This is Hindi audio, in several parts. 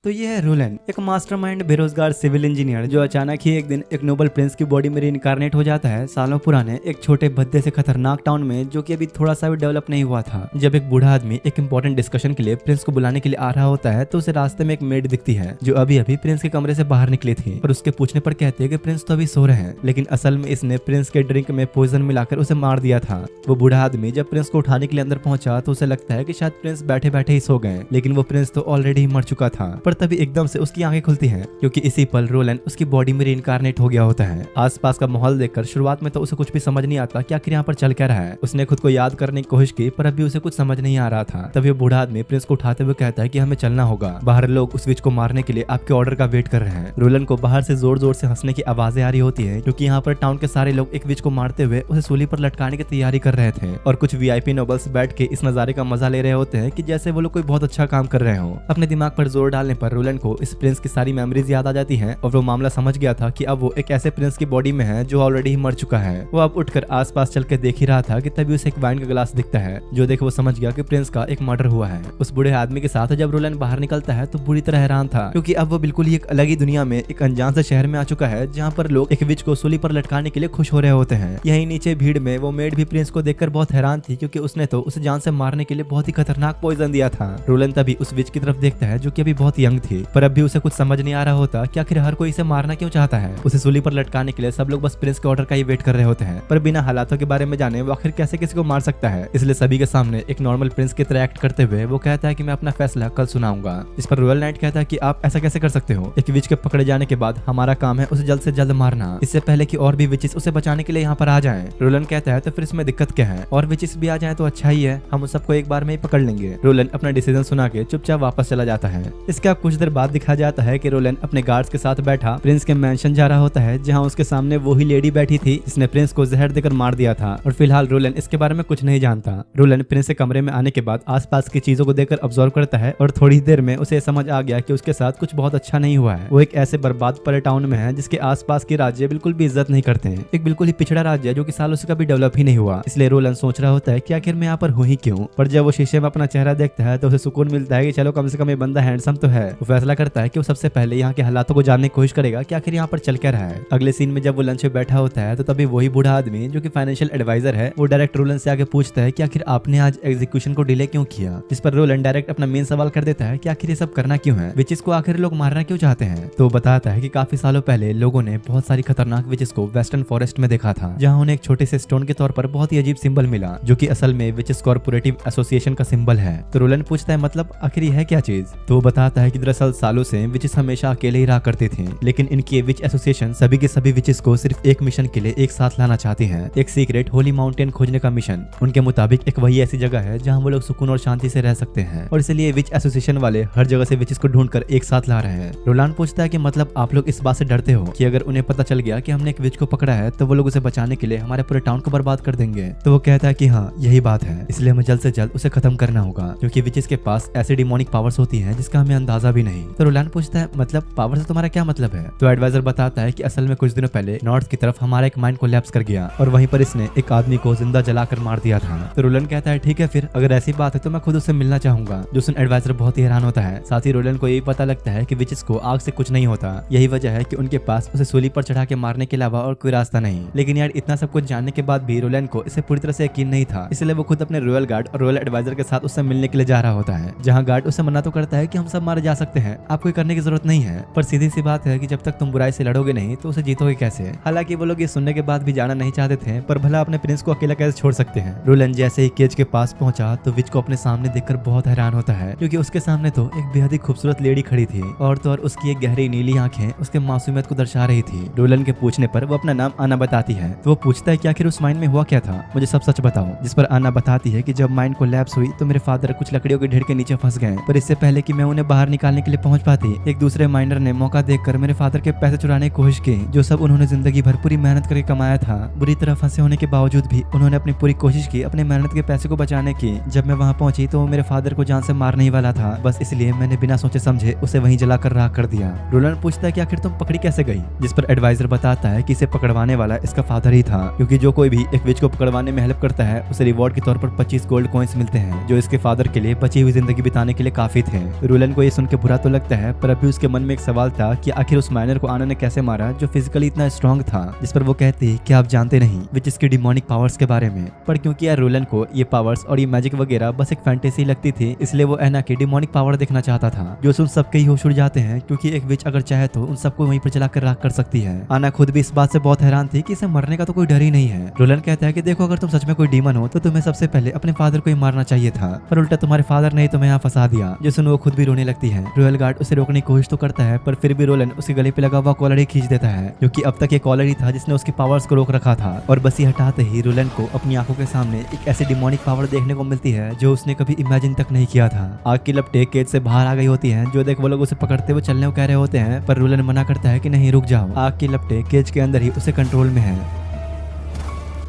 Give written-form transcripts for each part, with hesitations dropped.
तो ये है रोलन, एक मास्टरमाइंड बेरोजगार सिविल इंजीनियर जो अचानक ही एक दिन एक नोबल प्रिंस की बॉडी में रीइंकार्नेट हो जाता है सालों पुराने एक छोटे भद्दे से खतरनाक टाउन में, जो कि अभी थोड़ा सा भी डेवलप नहीं हुआ था। जब एक बूढ़ा आदमी एक इंपॉर्टेंट डिस्कशन के लिए प्रिंस को बुलाने के लिए आ रहा होता है तो उसे रास्ते में एक मेड दिखती है जो अभी अभी प्रिंस के कमरे से बाहर निकली थी और उसके पूछने पर कहती है कि प्रिंस तो अभी सो रहे हैं, लेकिन असल में इसने प्रिंस के ड्रिंक में पॉइजन मिलाकर उसे मार दिया था। वो बूढ़ा आदमी जब प्रिंस को उठाने के लिए अंदर पहुंचा तो उसे लगता है कि शायद प्रिंस बैठे बैठे ही सो गए, लेकिन वो प्रिंस तो ऑलरेडी मर चुका था। पर तभी एकदम से उसकी आंखें खुलती हैं क्योंकि इसी पल रोलन उसकी बॉडी में रीइंकार्नेट हो गया होता है। आसपास का माहौल देखकर शुरुआत में तो उसे कुछ भी समझ नहीं आता कि आखिर यहाँ पर चल क्या रहा है। उसने खुद को याद करने की कोशिश की पर अभी उसे कुछ समझ नहीं आ रहा था। तभी बूढ़ा आदमी प्रिंस को उठाते हुए कहता है कि हमें चलना होगा, बाहर लोग उस विच को मारने के लिए आपके ऑर्डर का वेट कर रहे हैं। रोलन को बाहर से जोर जोर से हंसने की आवाजें आ रही होती है क्योंकि यहाँ पर टाउन के सारे लोग एक विच को मारते हुए उसे सूली पर लटकाने की तैयारी कर रहे थे और कुछ वीआईपी नोबल्स बैठ के इस नजारे का मजा ले रहे होते हैं कि जैसे वो लोग कोई बहुत अच्छा काम कर रहे हो। अपने दिमाग पर जोर डालने पर रोलन को इस प्रिंस की सारी मेमोरीज याद आ जाती हैं और वो मामला समझ गया था कि अब वो एक ऐसे प्रिंस की बॉडी में है जो ऑलरेडी मर चुका है। वो अब उठकर आसपास चल के देख ही रहा था कि तभी उसे एक वाइन का गिलास दिखता है जो देख वो समझ गया कि प्रिंस का एक मर्डर हुआ है। उस बूढ़े आदमी के साथ जब रोलन बाहर निकलता है तो बुरी तरह हैरान था क्योंकि अब वो बिल्कुल ही एक अलग ही दुनिया में एक अनजान से शहर में आ चुका है जहाँ पर लोग एक विच को सूली पर लटकाने के लिए खुश हो रहे होते हैं। यही नीचे भीड़ में वो मेड भी प्रिंस को देखकर बहुत हैरान थी क्योंकि उसने तो उसे जान से मारने के लिए बहुत ही खतरनाक पॉइजन दिया था। रोलन तभी उस विच की तरफ देखता है जो कि अभी बहुत यंग थी पर अब भी उसे कुछ समझ नहीं आ रहा होता कि आखिर हर कोई इसे मारना क्यों चाहता है। उसे सूली पर लटकाने के लिए सब लोग बस प्रिंस के ऑर्डर का ही वेट कर रहे होते हैं पर बिना हालातों के बारे में जाने वो आखिर कैसे किसी को मार सकता है। इसलिए सभी के सामने एक नॉर्मल प्रिंस की तरह एक्ट करते हुए वो कहता है कि मैं अपना फैसला कल सुनाऊंगा। इस पर रॉयल नाइट कहता है कि आप ऐसा कैसे कर सकते हो, एक विच के पकड़े जाने के बाद हमारा काम है उसे जल्द से जल्द मारना, इससे पहले कि और भी विचेस उसे बचाने के लिए यहाँ पर आ जाएं। रोलन कहता है तो फिर इसमें दिक्कत क्या है, और विचेस भी आ जाएं तो अच्छा ही है, हम उन सबको एक बार में ही पकड़ लेंगे। रोलन अपना डिसीजन सुना के चुपचाप वापस चला जाता है। इसके कुछ देर बाद दिखाया जाता है कि रोलन अपने गार्ड्स के साथ बैठा प्रिंस के मैंशन जा रहा होता है जहाँ उसके सामने वही लेडी बैठी थी जिसने प्रिंस को जहर देकर मार दिया था और फिलहाल रोलन इसके बारे में कुछ नहीं जानता। रोलन प्रिंस के कमरे में आने के बाद आसपास की चीजों को देखकर ऑब्जर्व करता है और थोड़ी देर में उसे समझ आ गया कि उसके साथ कुछ बहुत अच्छा नहीं हुआ है। वो एक ऐसे बर्बाद पड़े टाउन में है जिसके आसपास के राज्य बिल्कुल भी इज्जत नहीं करते हैं, एक बिल्कुल ही पिछड़ा राज्य जो कि सालों से कभी डेवलप ही नहीं हुआ। इसलिए रोलन सोच रहा होता है कि आखिर मैं यहाँ पर हूँ ही क्यों। पर जब वो शीशे में अपना चेहरा देखता है तो उसे सुकून मिलता है कि चलो कम से कम ये बंदा हैंडसम तो है। वो फैसला करता है कि वो सबसे पहले यहाँ के हालातों को जानने की कोशिश करेगा कि आखिर यहाँ पर चल क्या रहा है। अगले सीन में जब वो लंच पे बैठा होता है तो तभी वही बूढ़ा आदमी जो कि फाइनेंशियल एडवाइजर है वो डायरेक्ट रोलन से आगे पूछता है कि आखिर आपने आज एग्जीक्यूशन को डिले क्यों किया। जिस पर रोलन डायरेक्ट अपना मेन सवाल कर देता है कि आखिर ये सब करना क्यों है, विचेस को आखिर लोग मारना क्यों चाहते हैं। तो बताता है कि काफी सालों पहले लोगों ने बहुत सारी खतरनाक विचेस को वेस्टर्न फॉरेस्ट में देखा था जहाँ उन्हें एक छोटे से स्टोन के तौर पर बहुत ही अजीब सिंबल मिला जो कि असल में विचेस कॉर्पोरेटिव एसोसिएशन का सिंबल है। तो रोलन पूछता है मतलब आखिर है क्या चीज। तो वो बताता है कि दरअसल सालों से विचेस हमेशा अकेले ही रहा करते थे, लेकिन इनकी विच एसोसिएशन सभी के सभी विचेस को सिर्फ एक मिशन के लिए एक साथ लाना चाहती है, एक सीक्रेट होली माउंटेन खोजने का मिशन। उनके मुताबिक एक वही ऐसी जगह है जहाँ वो लोग सुकून और शांति से रह सकते हैं और इसलिए विच एसोसिएशन वाले हर जगह से विचेस को ढूंढकर एक साथ ला रहे हैं। रोलान पूछता है कि मतलब आप लोग इस बात से डरते हो कि अगर उन्हें पता चल गया कि हमने एक विच को पकड़ा है तो वो लोग उसे बचाने के लिए हमारे पूरे टाउन को बर्बाद कर देंगे। तो वो कहता है कि हाँ यही बात है, इसलिए हमें जल्द से जल्द उसे खत्म करना होगा क्योंकि विचेस के पास ऐसी डिमोनिक पावर्स होती हैं जिसका हमें अंदाजा भी नहीं। तो रोलान पूछता है मतलब पावर से तुम्हारा क्या मतलब है। तो एडवाइजर बताता है कि असल में कुछ दिनों पहले नॉर्थ की तरफ हमारा एक माइंड कोलैप्स कर गया और वहीं पर इसने एक आदमी को जिंदा जलाकर मार दिया था। तो रोलन कहता है ठीक है फिर अगर ऐसी बात है तो मैं खुद उससे मिलना चाहूंगा। जो सुन एडवाइजर बहुत ही हैरान होता है। साथ ही रोलन को यही पता लगता है कि विचेस को आग से कुछ नहीं होता, यही वजह है कि उनके पास उसे सूली पर चढ़ा के मारने के अलावा और कोई रास्ता नहीं। लेकिन यार इतना सब कुछ जानने के बाद भी रोलन को इसे पूरी तरह से यकीन नहीं था, इसलिए वो खुद अपने रॉयल गार्ड और रॉयल एडवाइजर के साथ उससे मिलने के लिए जा रहा होता है जहाँ गार्ड उसे मना तो करता है कि हम सब मारे जा सकते हैं, आपको करने की जरूरत नहीं है, पर सीधी सी बात है कि जब तक तुम बुराई से लड़ोगे नहीं तो उसे जीतोगे कैसे। हालांकि वो लोग ये सुनने के बाद भी जाना नहीं चाहते थे, पर भला अपने प्रिंस को अकेला कैसे छोड़ सकते हैं। रोलन जैसे ही केज के पास पहुंचा तो विच को अपने सामने देखकर बहुत हैरान होता है क्योंकि उसके सामने तो एक बेहद ही खूबसूरत लेडी खड़ी थी और तो और उसकी एक गहरी नीली आंखें उसके मासूमियत को दर्शा रही थी। रोलन के पूछने पर वो अपना नाम आना बताती है तो वो पूछता है कि आखिर उस माइन में हुआ क्या था, मुझे सब सच बताओ। जिस पर आना बताती है कि जब माइन को लैप्स हुई तो मेरे फादर कुछ लकड़ियों के ढेर के नीचे फंस गए, पर इससे पहले कि मैं उन्हें बाहर निकालने के लिए पहुंच पाती एक दूसरे माइनर ने मौका देखकर मेरे फादर के पैसे चुराने की कोशिश की जो सब उन्होंने जिंदगी भर पूरी मेहनत करके कमाया था। बुरी तरह फंसे होने के बावजूद भी उन्होंने अपनी पूरी कोशिश की अपने मेहनत के पैसे को बचाने की। जब मैं वहां पहुंची तो वो मेरे फादर को जान से मारने ही वाला था, बस इसलिए मैंने बिना सोचे समझे उसे वहीं जलाकर राख कर दिया। रोलन पूछता है कि आखिर तुम पकड़ी कैसे गई। जिस पर एडवाइजर बताता है कि इसे पकड़वाने वाला इसका फादर ही था क्योंकि जो कोई भी एक विच को पकड़वाने में हेल्प करता है उसे रिवॉर्ड के तौर पर 25 गोल्ड कॉइंस मिलते हैं जो इसके फादर के लिए बची हुई जिंदगी बिताने के लिए काफी थे। रोलन को ये सुन के के बुरा तो लगता है, पर अभी उसके मन में एक सवाल था कि आखिर उस माइनर को आना ने कैसे मारा जो फिजिकली इतना स्ट्रॉन्ग था। जिस पर वो कहती कि आप जानते नहीं विचिस की डिमोनिक पावर्स के बारे में। पर क्योंकि यार रोलन को ये पावर्स और ये मैजिक वगैरह बस एक फैंटेसी लगती थी, इसलिए वो एना की डिमोनिक पावर देखना चाहता था। जो सुन सबके ही होश उड़ जाते हैं, क्योंकि एक विच अगर चाहे तो उन सबको वहीं पर चलाकर राख कर सकती है। आना खुद भी इस बात से बहुत हैरान थी कि इसे मरने का तो कोई डर ही नहीं है। रोलन कहता है कि देखो, अगर तुम सच में कोई डीमन हो तो तुम्हें सबसे पहले अपने फादर को ही मारना चाहिए था, पर उल्टा तुम्हारे फादर ने तुम्हें यहाँ फंसा दिया। जो सुन वो खुद भी रोने लगती है। रॉयल गार्ड उसे रोकने की कोशिश तो करता है, पर फिर भी रोलन उसके गले पे लगा हुआ कॉलर ही खींच देता है, क्योंकि अब तक ये कॉलर ही था जिसने उसकी पावर्स को रोक रखा था। और बस ये हटाते ही रोलन को अपनी आंखों के सामने एक ऐसी डिमोनिक पावर देखने को मिलती है जो उसने कभी इमेजिन तक नहीं किया था। आग की लपटें केज से बाहर आ गई होती हैं, जो देख वो लोग उसे पकड़ते हुए चलने को कह रहे होते हैं, पर रोलन मना करता है कि नहीं, रुक जाओ। आग की लपटें केज के अंदर ही उसे कंट्रोल में है।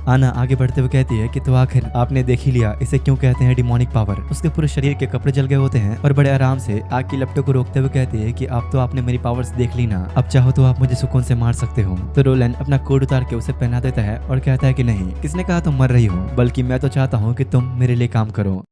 आना आगे बढ़ते हुए कहती है कि तो आखिर आपने देख ही लिया इसे क्यों कहते हैं डिमोनिक पावर। उसके पूरे शरीर के कपड़े जल गए होते हैं और बड़े आराम से आग की लपटों को रोकते हुए कहती है कि अब तो आपने मेरी पावर्स देख ली ना, अब चाहो तो आप मुझे सुकून से मार सकते हो। तो रोलन अपना कोट उतार के उसे पहना देता है और कहता है कि नहीं, किसने कहा तुम मर रही हो, बल्कि मैं तो चाहता हूँ कि तुम मेरे लिए काम करो।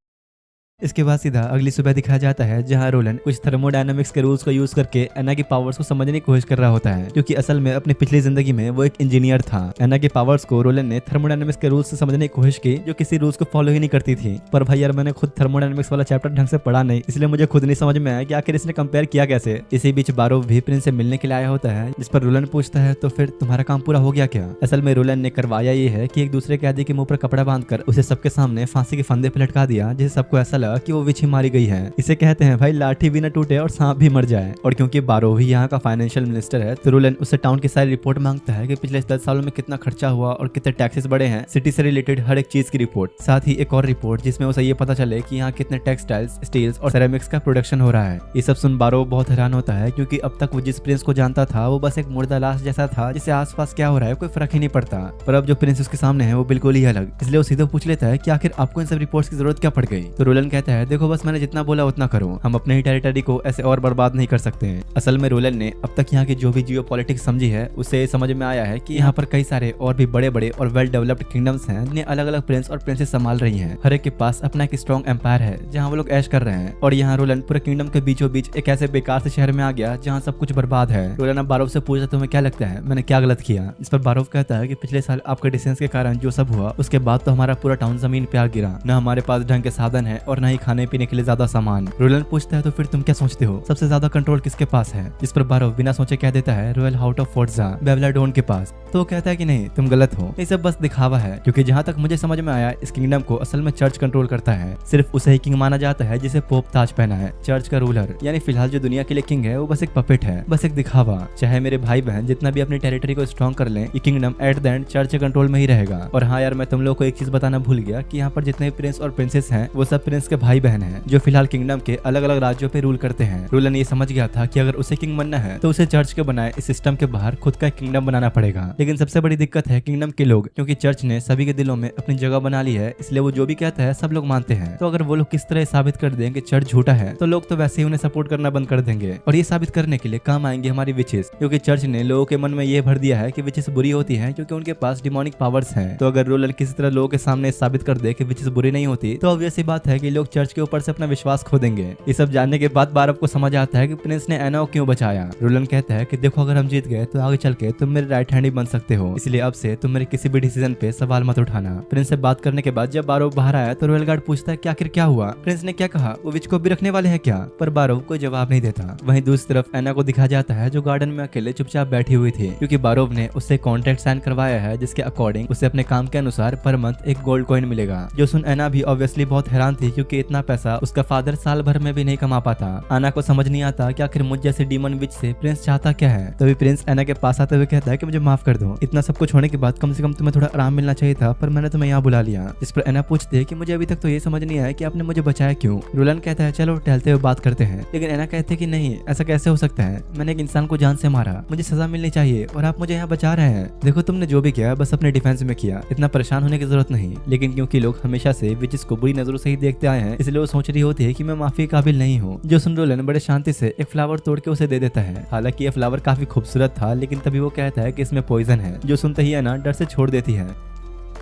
इसके बाद सीधा अगली सुबह दिखाया जाता है, जहां रोलन कुछ थर्मोडायनामिक्स के रूल्स को यूज करके एना की पावर्स को समझने की कोशिश कर रहा होता है, क्योंकि असल में अपनी पिछली जिंदगी में वो एक इंजीनियर था। एना के पावर्स को रोलन ने थर्मोडायनामिक्स के रूल्स से समझने की कोशिश की, जो किसी रूल्स को फॉलो ही नहीं करती थी। पर भाई यार, मैंने खुद थर्मोडायनामिक्स वाला चैप्टर ढंग से पढ़ा नहीं, इसलिए मुझे खुद नहीं समझ में आया कि आखिर इसने कंपेयर किया कैसे। इसी बीच बारो भी प्रिंस से मिलने के लिए आया होता है, जिस पर रोलन पूछता है तो फिर तुम्हारा काम पूरा हो गया क्या। असल में रोलन ने करवाया ये है कि एक दूसरे कैदी के मुंह पर कपड़ा बांधकर उसे सबके सामने फांसी के फंदे पे लटका दिया, जिससे सबको ऐसा लगा कि वो विच ही गई है। इसे कहते हैं भाई लाठी भी न टूटे और सांप भी मर जाए। और क्योंकि बारो ही यहाँ का फाइनेंशियल मिनिस्टर है, तो रोलन उससे टाउन की सारी रिपोर्ट मांगता है कि पिछले 10 सालों में कितना खर्चा हुआ और कितने टैक्सेस बढ़े हैं, सिटी से रिलेटेड हर एक चीज की रिपोर्ट। साथ ही एक और रिपोर्ट जिसमें उसे ये पता चले कि यहाँ कितने टेक्सटाइल्स, स्टील्स और सेरेमिक्स का प्रोडक्शन हो रहा है। ये सब सुन बारो बहुत हैरान होता है, क्योंकि अब तक वो जिस प्रिंस को जानता था वो बस एक मुर्दा लाश जैसा था, जिसे आसपास क्या हो रहा है कोई फर्क ही नहीं पड़ता। पर अब जो प्रिंस उसके सामने है वो बिल्कुल ही अलग, इसलिए वो सीधे पूछ लेता है कि आखिर आपको इन सब रिपोर्ट्स की जरूरत क्या पड़ गई। तो रोलन कहता है देखो, बस मैंने जितना बोला उतना करो, हम अपने ही टेरिटरी को ऐसे और बर्बाद नहीं कर सकते हैं। असल में रोलन ने अब तक यहाँ की जो भी जियोपॉलिटिक्स समझी है, उससे समझ में आया है कि यहाँ पर कई सारे और भी बड़े बड़े और वेल डेवलप्ड किंगडम्स हैं, जिन्हें अलग अलग प्रिंस और प्रिंसेस संभाल रही हैं। हर एक के पास अपना एक स्ट्रॉन्ग एम्पायर है, जहाँ वो लोग ऐश कर रहे हैं। और यहाँ रोलन पूरे किंगडम के बीचों बीच एक ऐसे बेकार से शहर में आ गया जहाँ सब कुछ बर्बाद है। रोलन अब बारोव से पूछा तुम्हें क्या लगता है मैंने क्या गलत किया। इस पर बारोव कहता है कि पिछले साल आपके डिसीजन के कारण जो सब हुआ, उसके बाद तो हमारा पूरा टाउन जमीन पे आ गिरा, न हमारे पास ढंग के साधन है और न ही खाने पीने के लिए ज्यादा सामान। रोलन पूछता है तो फिर तुम क्या सोचते हो सबसे ज्यादा कंट्रोल किसके पास है। जिस पर बारो बिना सोचे कह देता है रॉयल हाउट ऑफ फोर्ट्जा बेवलाडोन के पास। तो कहता है कि नहीं, तुम गलत हो, ये सब बस दिखावा है, क्योंकि जहाँ तक मुझे समझ में आया इस किंगडम को असल में चर्च कंट्रोल करता है। सिर्फ उसे ही किंग माना जाता है जिसे पोप ताज पहना है। चर्च का रूलर यानी फिलहाल जो दुनिया के लिए किंग है वो बस एक पपेट है, बस एक दिखावा। चाहे मेरे भाई बहन जितना भी अपनी टेरिटरी को स्ट्रॉन्ग कर लें, ये kingdom at the end church के कंट्रोल में ही रहेगा। और हाँ यार, मैं तुम लोग को एक चीज बताना भूल गया कि यहाँ पर जितने भी प्रिंस और प्रिंसेस हैं वो सब प्रिंस के भाई बहन हैं, जो फिलहाल किंगडम के अलग अलग राज्यों पे रूल करते हैं। रोलन ये समझ गया था कि अगर उसे किंग बनना है तो उसे चर्च के बनाए इस सिस्टम के बाहर खुद का किंगडम बनाना पड़ेगा। लेकिन सबसे बड़ी दिक्कत है किंगडम के लोग, क्योंकि चर्च ने सभी के दिलों में अपनी जगह बना ली है, इसलिए वो जो भी कहता है सब लोग मानते हैं। तो अगर वो लोग किस तरह साबित कर दें कि चर्च झूठा है, तो लोग तो वैसे ही उन्हें सपोर्ट करना बंद कर देंगे। और ये साबित करने के लिए काम आएंगे हमारी विचेस, क्योंकि चर्च ने लोगों के मन में ये भर दिया है कि विचेस बुरी होती है क्योंकि उनके पास डिमोनिक पावर्स हैं। तो अगर रोलन किसी तरह लोगों के सामने साबित कर दे कि विचेस बुरी नहीं होती, तो ऑब्वियस बात है कि लोग चर्च के ऊपर से अपना विश्वास खो देंगे। ये सब जानने के बाद बारब को समझ आता है कि प्रिंस ने एना को क्यों बचाया। रोलन कहता है कि देखो, अगर हम जीत गए तो आगे चल के तुम मेरे राइट हैंड ही बन सकते हो, इसलिए अब से तुम मेरे किसी भी डिसीजन पे सवाल मत उठाना। प्रिंस से बात करने के बाद जब बारो बाहर आया तो रॉयल गार्ड पूछता है कि आखिर क्या हुआ, प्रिंस ने क्या कहा, वो विच को भी रखने वाले हैं क्या। पर बारो कोई जवाब नहीं देता। वहीं दूसरी तरफ एना को दिखाया जाता है जो गार्डन में अकेले चुपचाप बैठी हुई थी, क्योंकि बारोव ने उससे कॉन्ट्रैक्ट साइन करवाया है जिसके अकॉर्डिंग उसे अपने काम के अनुसार पर मंथ एक गोल्ड कॉइन मिलेगा। जो सुन एना भी ऑब्वियसली बहुत हैरान थी, क्योंकि इतना पैसा उसका फादर साल भर में भी नहीं कमा पाता। एना को समझ नहीं आता कि आखिर मुझ जैसे डीमन विच से प्रिंस चाहता क्या है। तभी प्रिंस एना के पास आते हुए कहता है कि मुझे माफ कर दो, इतना सब कुछ होने के बाद कम से कम तुम्हें थोड़ा आराम मिलना चाहिए था, पर मैंने तुम्हें यहाँ बुला लिया। इस पर एना पूछती है कि मुझे अभी तक तो ये समझ नहीं आया कि आपने मुझे बचाया क्यों। रोलन कहता है चलो टहलते हुए बात करते हैं, लेकिन एना कहते हैं कि नहीं, ऐसा कैसे हो सकता है, मैंने एक इंसान को जान से मारा, मुझे सजा मिलनी चाहिए और आप मुझे यहाँ बचा रहे हैं। देखो, तुमने जो भी किया बस अपने डिफेंस में किया, इतना परेशान होने की जरूरत नहीं। लेकिन क्योंकि लोग हमेशा से विचेस को बुरी नजरों से ही देखते आए हैं, इसलिए वो सोच रही होती है कि मैं माफी के काबिल नहीं हूँ। जो सुन रोलन बड़े शांति से एक फ्लावर तोड़ के उसे दे देता है। हालांकि ये फ्लावर काफी खूबसूरत था, लेकिन तभी वो कहता है कि इसमें पॉइजन है। जो सुनते ही एना डर से छोड़ देती है।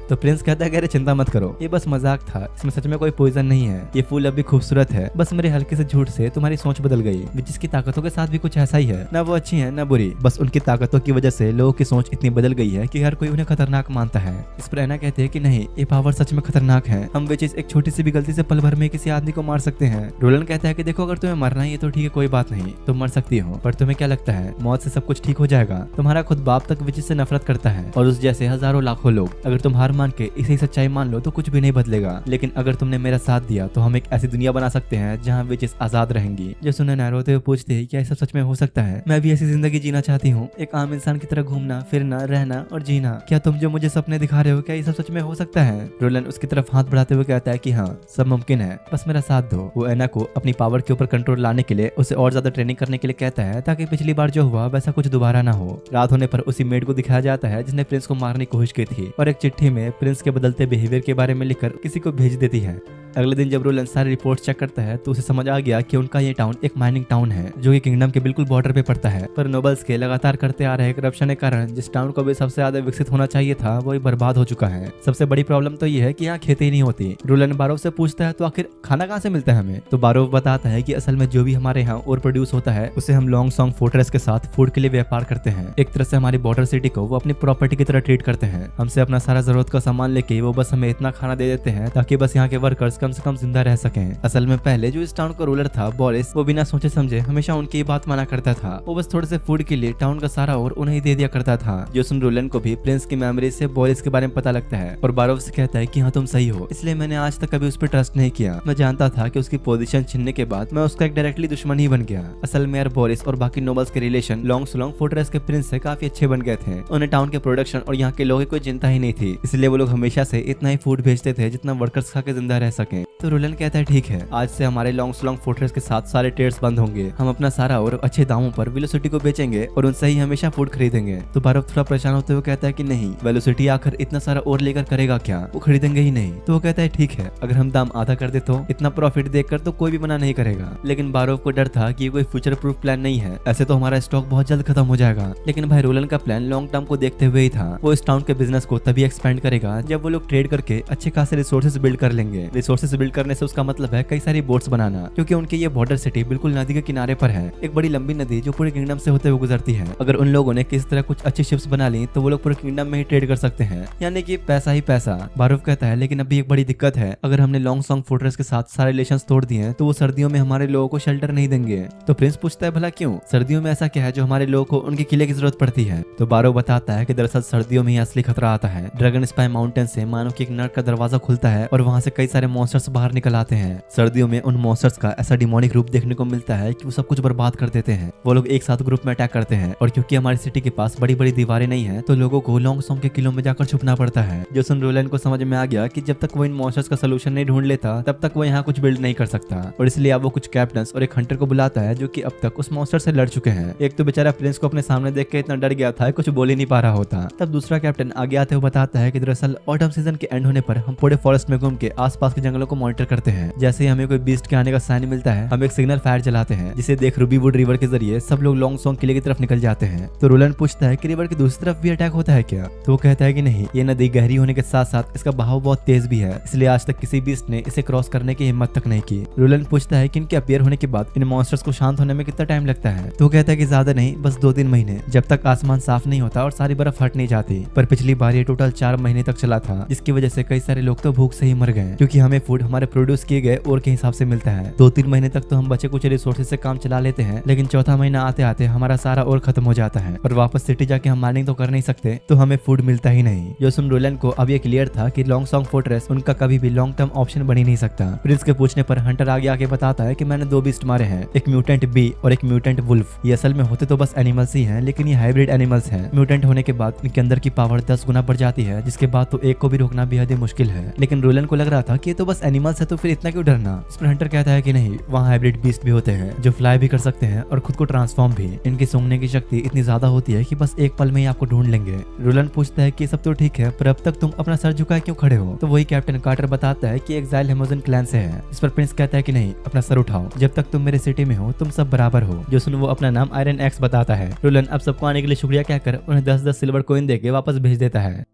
तो प्रिंस कहता है कि अरे चिंता मत करो, ये बस मजाक था, इसमें सच में कोई पॉइजन नहीं है, ये फूल अभी खूबसूरत है, बस मेरे हल्के से झूठ से तुम्हारी सोच बदल गई। विचिस की ताकतों के साथ भी कुछ ऐसा ही है, ना वो अच्छी है ना बुरी, बस उनकी ताकतों की वजह से लोगों की सोच इतनी बदल गई है कि हर कोई उन्हें खतरनाक मानता है। इस पर एना कहते हैं कि नहीं, ये पावर सच में खतरनाक है, हम विचिस एक छोटी सी भी गलती से पल भर में किसी आदमी को मार सकते हैं। रोलन कहता है कि देखो अगर तुम्हें मरना है तो ठीक है, कोई बात नहीं, तुम मर सकती हो, पर तुम्हें क्या लगता है मौत से सब कुछ ठीक हो जाएगा? तुम्हारा खुद बाप तक विचिस से नफरत करता है और उस जैसे हजारों लाखों लोग। अगर तुम हार मान के इसे सच्चाई मान लो तो कुछ भी नहीं बदलेगा, लेकिन अगर तुमने मेरा साथ दिया तो हम एक ऐसी दुनिया बना सकते हैं जहाँ विचिस आजाद रहेंगी। जो सुनने ना रोते हुए पूछते हैं क्या ये सब सच में हो सकता है? मैं भी ऐसी जिंदगी जीना चाहती हूँ, एक आम इंसान की तरह घूमना फिरना रहना और जीना। क्या तुम जो मुझे सपने दिखा रहे हो क्या ये सब सच में हो सकता है? रोलन उसकी तरफ हाथ बढ़ाते हुए कहता है कि हाँ, सब मुमकिन है, बस मेरा साथ दो। वो एना को अपनी पावर के ऊपर कंट्रोल लाने के लिए उसे और ज्यादा ट्रेनिंग करने के लिए कहता है ताकि पिछली बार जो हुआ वैसा कुछ दोबारा ना हो। रात होने पर उसी मेड को दिखाया जाता है जिसने प्रिंस को मारने की कोशिश की थी और एक चिट्ठी में प्रिंस के बदलते बिहेवियर के बारे में लिखकर किसी को भेज देती है। अगले दिन जब रोलन सारी रिपोर्ट चेक करता है तो उसे समझ आ गया कि उनका ये टाउन एक माइनिंग टाउन है जो कि किंगडम के बिल्कुल बॉर्डर पे पड़ता है, पर नोबल्स के लगातार करते आ रहे करप्शन के कारण जिस टाउन को भी सबसे ज्यादा विकसित होना चाहिए था वो बर्बाद हो चुका है। सबसे बड़ी प्रॉब्लम तो ये है कि यहाँ खेती नहीं होती। रोलन बारोव से पूछता है तो आखिर खाना कहाँ से मिलता है हमें? तो बारोव बताता है कि असल में जो भी हमारे यहाँ और प्रोड्यूस होता है उसे हम लॉन्ग सॉन्ग फोर्ट्रेस के साथ फूड के लिए व्यापार करते हैं। एक तरह से हमारी बॉर्डर सिटी को वो अपनी प्रॉपर्टी की तरह ट्रीट करते हैं। हमसे अपना सारा जरूरत का सामान लेके वो बस हमें इतना खाना दे देते हैं ताकि बस यहाँ के वर्कर्स कम से कम जिंदा रह सकें। असल में पहले जो इस टाउन का रूलर था बोरिस, वो बिना सोचे समझे हमेशा उनकी बात माना करता था। वो बस थोड़े से फूड के लिए टाउन का सारा और उन्हें दे दिया करता था। जो सुन रोलन को भी प्रिंस की मेमोरी से बोरिस के बारे में पता लगता है और बारोव से कहता है कि हाँ तुम सही हो, इसलिए मैंने आज तक कभी उस पर ट्रस्ट नहीं किया। मैं जानता था कि उसकी पोजीशन छीनने के बाद मैं उसका एक डायरेक्टली दुश्मन ही बन गया। असल में यार बोरिस और बाकी नोबल्स के रिलेशन लॉन्ग सोलॉन्ग फोर्ट्रेस के प्रिंस से काफी अच्छे बन गए थे। उन्हें टाउन के प्रोडक्शन और यहाँ के लोगों की कोई चिंता ही नहीं थी, इसलिए वो लोग हमेशा से इतना ही फूड भेजते थे जितना वर्कर्स खा के जिंदा रह सके। तो रोलन कहता है ठीक है, आज से हमारे लॉन्ग सोलॉन्ग फोर्ट्रेस के साथ सारे ट्रेड्स बंद होंगे, हम अपना सारा और अच्छे दामों पर वेलोसिटी को बेचेंगे और उनसे ही हमेशा फूड खरीदेंगे। तो बारोव थोड़ा परेशान होते हुए कहता है कि नहीं, वेलोसिटी आकर इतना सारा और लेकर करेगा क्या, वो खरीदेंगे ही नहीं। तो वो कहता है ठीक है, अगर हम दाम आधा कर दे तो इतना प्रॉफिट देखकर तो कोई भी मना नहीं करेगा। लेकिन बारोव को डर था कि ये कोई फ्यूचर प्रूफ प्लान नहीं है, ऐसे तो हमारा स्टॉक बहुत जल्द खत्म हो जाएगा। लेकिन भाई रोलन का प्लान लॉन्ग टर्म को देखते हुए ही था। वो इस टाउन के बिजनेस को तभी एक्सपेंड करेगा जब वो लोग ट्रेड करके अच्छे खासे रिसोर्सेज बिल्ड कर लेंगे। रिसोर्सेज बिल्ड करने से उसका मतलब है कई सारी बोट्स बनाना, क्योंकि उनकी ये बॉर्डर सिटी बिल्कुल नदी के किनारे पर है, एक बड़ी लंबी नदी जो पूरे किंगडम से होते हुए गुजरती है। अगर उन लोगों ने किस तरह कुछ अच्छी शिप्स बना ली तो वो लोग पूरे किंगडम में ही ट्रेड कर सकते हैं, यानी कि पैसा ही पैसा। बारोव कहता है लेकिन अभी एक बड़ी दिक्कत है, अगर हमने लॉन्ग सॉन्ग फोर्ट्रेस के साथ सारे रिलेशंस तोड़ दिए तो वो सर्दियों में हमारे लोगों को शेल्टर नहीं देंगे। तो प्रिंस पूछता है भला क्यों, सर्दियों में ऐसा क्या है जो हमारे लोगों को उनके किले की जरूरत पड़ती है? तो बारोव बताता है कि दरअसल सर्दियों में ही असली खतरा आता है। ड्रैगन स्पाई माउंटेन से मानो कि एक नर्क का दरवाजा खुलता है और वहां से कई सारे मॉन्स्टर्स बाहर निकल आते हैं। सर्दियों में उन मॉन्स्टर्स का ऐसा डिमोनिक रूप देखने को मिलता है कि वो सब कुछ बर्बाद कर देते हैं। वो लोग एक साथ ग्रुप में अटैक करते हैं और क्योंकि हमारी सिटी के पास बड़ी बड़ी दीवारें नहीं है तो लोगों को लॉन्ग सॉन्ग के किलों में जाकर छुपना पड़ता है। जो सुन रोलन को समझ में आ गया कि जब तक वो इन मॉन्स्टर्स का सोल्यूशन नहीं ढूंढ लेता तब तक वो यहाँ कुछ बिल्ड नहीं कर सकता, और इसलिए अब वो कुछ कैप्टन्स और एक हंटर को बुलाता है जो कि अब तक उस मॉन्स्टर से लड़ चुके हैं। एक तो बेचारा प्रिंस को अपने सामने देख के इतना डर गया था कुछ बोल ही नहीं पा रहा होता। तब दूसरा कैप्टन आगे आते हुए बताता है कि दरअसल ऑटम सीजन के एंड होने पर हम पूरे फॉरेस्ट में घूम के आसपास के जंगलों को मॉनिटर करते हैं। जैसे ही हमें कोई बीस्ट के आने का साइन मिलता है हम एक सिग्नल फायर चलाते हैं, जिसे देख रूबीवुड रिवर के जरिए सब लोग लॉन्ग सॉन्ग किले की तरफ निकल जाते हैं। तो रोलन पूछता है कि रिवर की दूसरी तरफ भी अटैक होता है क्या? तो वो कहता है कि नहीं, ये नदी गहरी होने के साथ साथ इसका बहाव बहुत तेज भी है, इसलिए आज तक किसी बीस्ट ने इसे क्रॉस करने की हिम्मत तक नहीं की। रोलन पूछता है कि इनके अपीयर होने के बाद इन मॉन्स्टर्स को शांत होने में कितना टाइम लगता है? तो वो कहता है कि ज्यादा नहीं, बस 2-3 महीने, जब तक आसमान साफ नहीं होता और सारी बर्फ हट नहीं जाती। पर पिछली बार ये टोटल 4 महीने तक चला था, जिसकी वजह से कई सारे लोग तो भूख से ही मर गए, क्योंकि हमें फूड हमारे प्रोड्यूस किए गए और के हिसाब से मिलता है। 2-3 महीने तक तो हम बचे कुछ रिसोर्सेज से काम चला लेते हैं, लेकिन चौथा महीना आते आते हमारा सारा और खत्म हो जाता है और वापस सिटी जाके हम माइनिंग तो कर नहीं सकते, तो हमें फूड मिलता ही नहीं। जो सुन रोलन को अब ये क्लियर था कि लॉन्ग सॉन्ग फोर्ट्रेस उनका कभी भी लॉन्ग टर्म ऑप्शन बन ही नहीं सकता। प्रिंस के पूछने पर हंटर आगे आके बताता है कि मैंने 2 बीस्ट मारे हैं, एक म्यूटेंट बी और एक म्यूटेंट वुल्फ। ये असल में होते तो बस एनिमल्स ही हैं, लेकिन ये हाइब्रिड एनिमल्स हैं। म्यूटेंट होने के बाद इनके अंदर की पावर 10 गुना बढ़ जाती है, जिसके बाद तो एक को भी रोकना बेहद ही मुश्किल है। लेकिन रोलन को लग रहा था कि ये तो बस एनिमल्स है, तो फिर इतना क्यों डरना? इस पर हंटर कहता है कि नहीं, वहाँ हाइब्रिड बीस्ट भी होते हैं जो फ्लाई भी कर सकते हैं और खुद को ट्रांसफॉर्म भी। इनकी सूंघने की शक्ति इतनी ज्यादा होती है कि बस एक पल में ही आपको ढूंढ लेंगे। रोलन पूछता है कि सब तो ठीक है, पर अब तक तुम अपना सर झुकाए क्यों खड़े हो? तो वही कैप्टन कार्टर बताता है कि एक्साइल हेमोजन क्लैन से है। इस पर प्रिंस कहता है कि नहीं, अपना सर उठाओ, जब तक तुम मेरे सिटी में हो तुम सब बराबर हो। जो सुन वो अपना नाम आयरन एक्स बताता है। रोलन अब सबको आने के लिए शुक्रिया कहकर उन्हें 10-10 सिल्वर कॉइन देके वापस भेज देता है।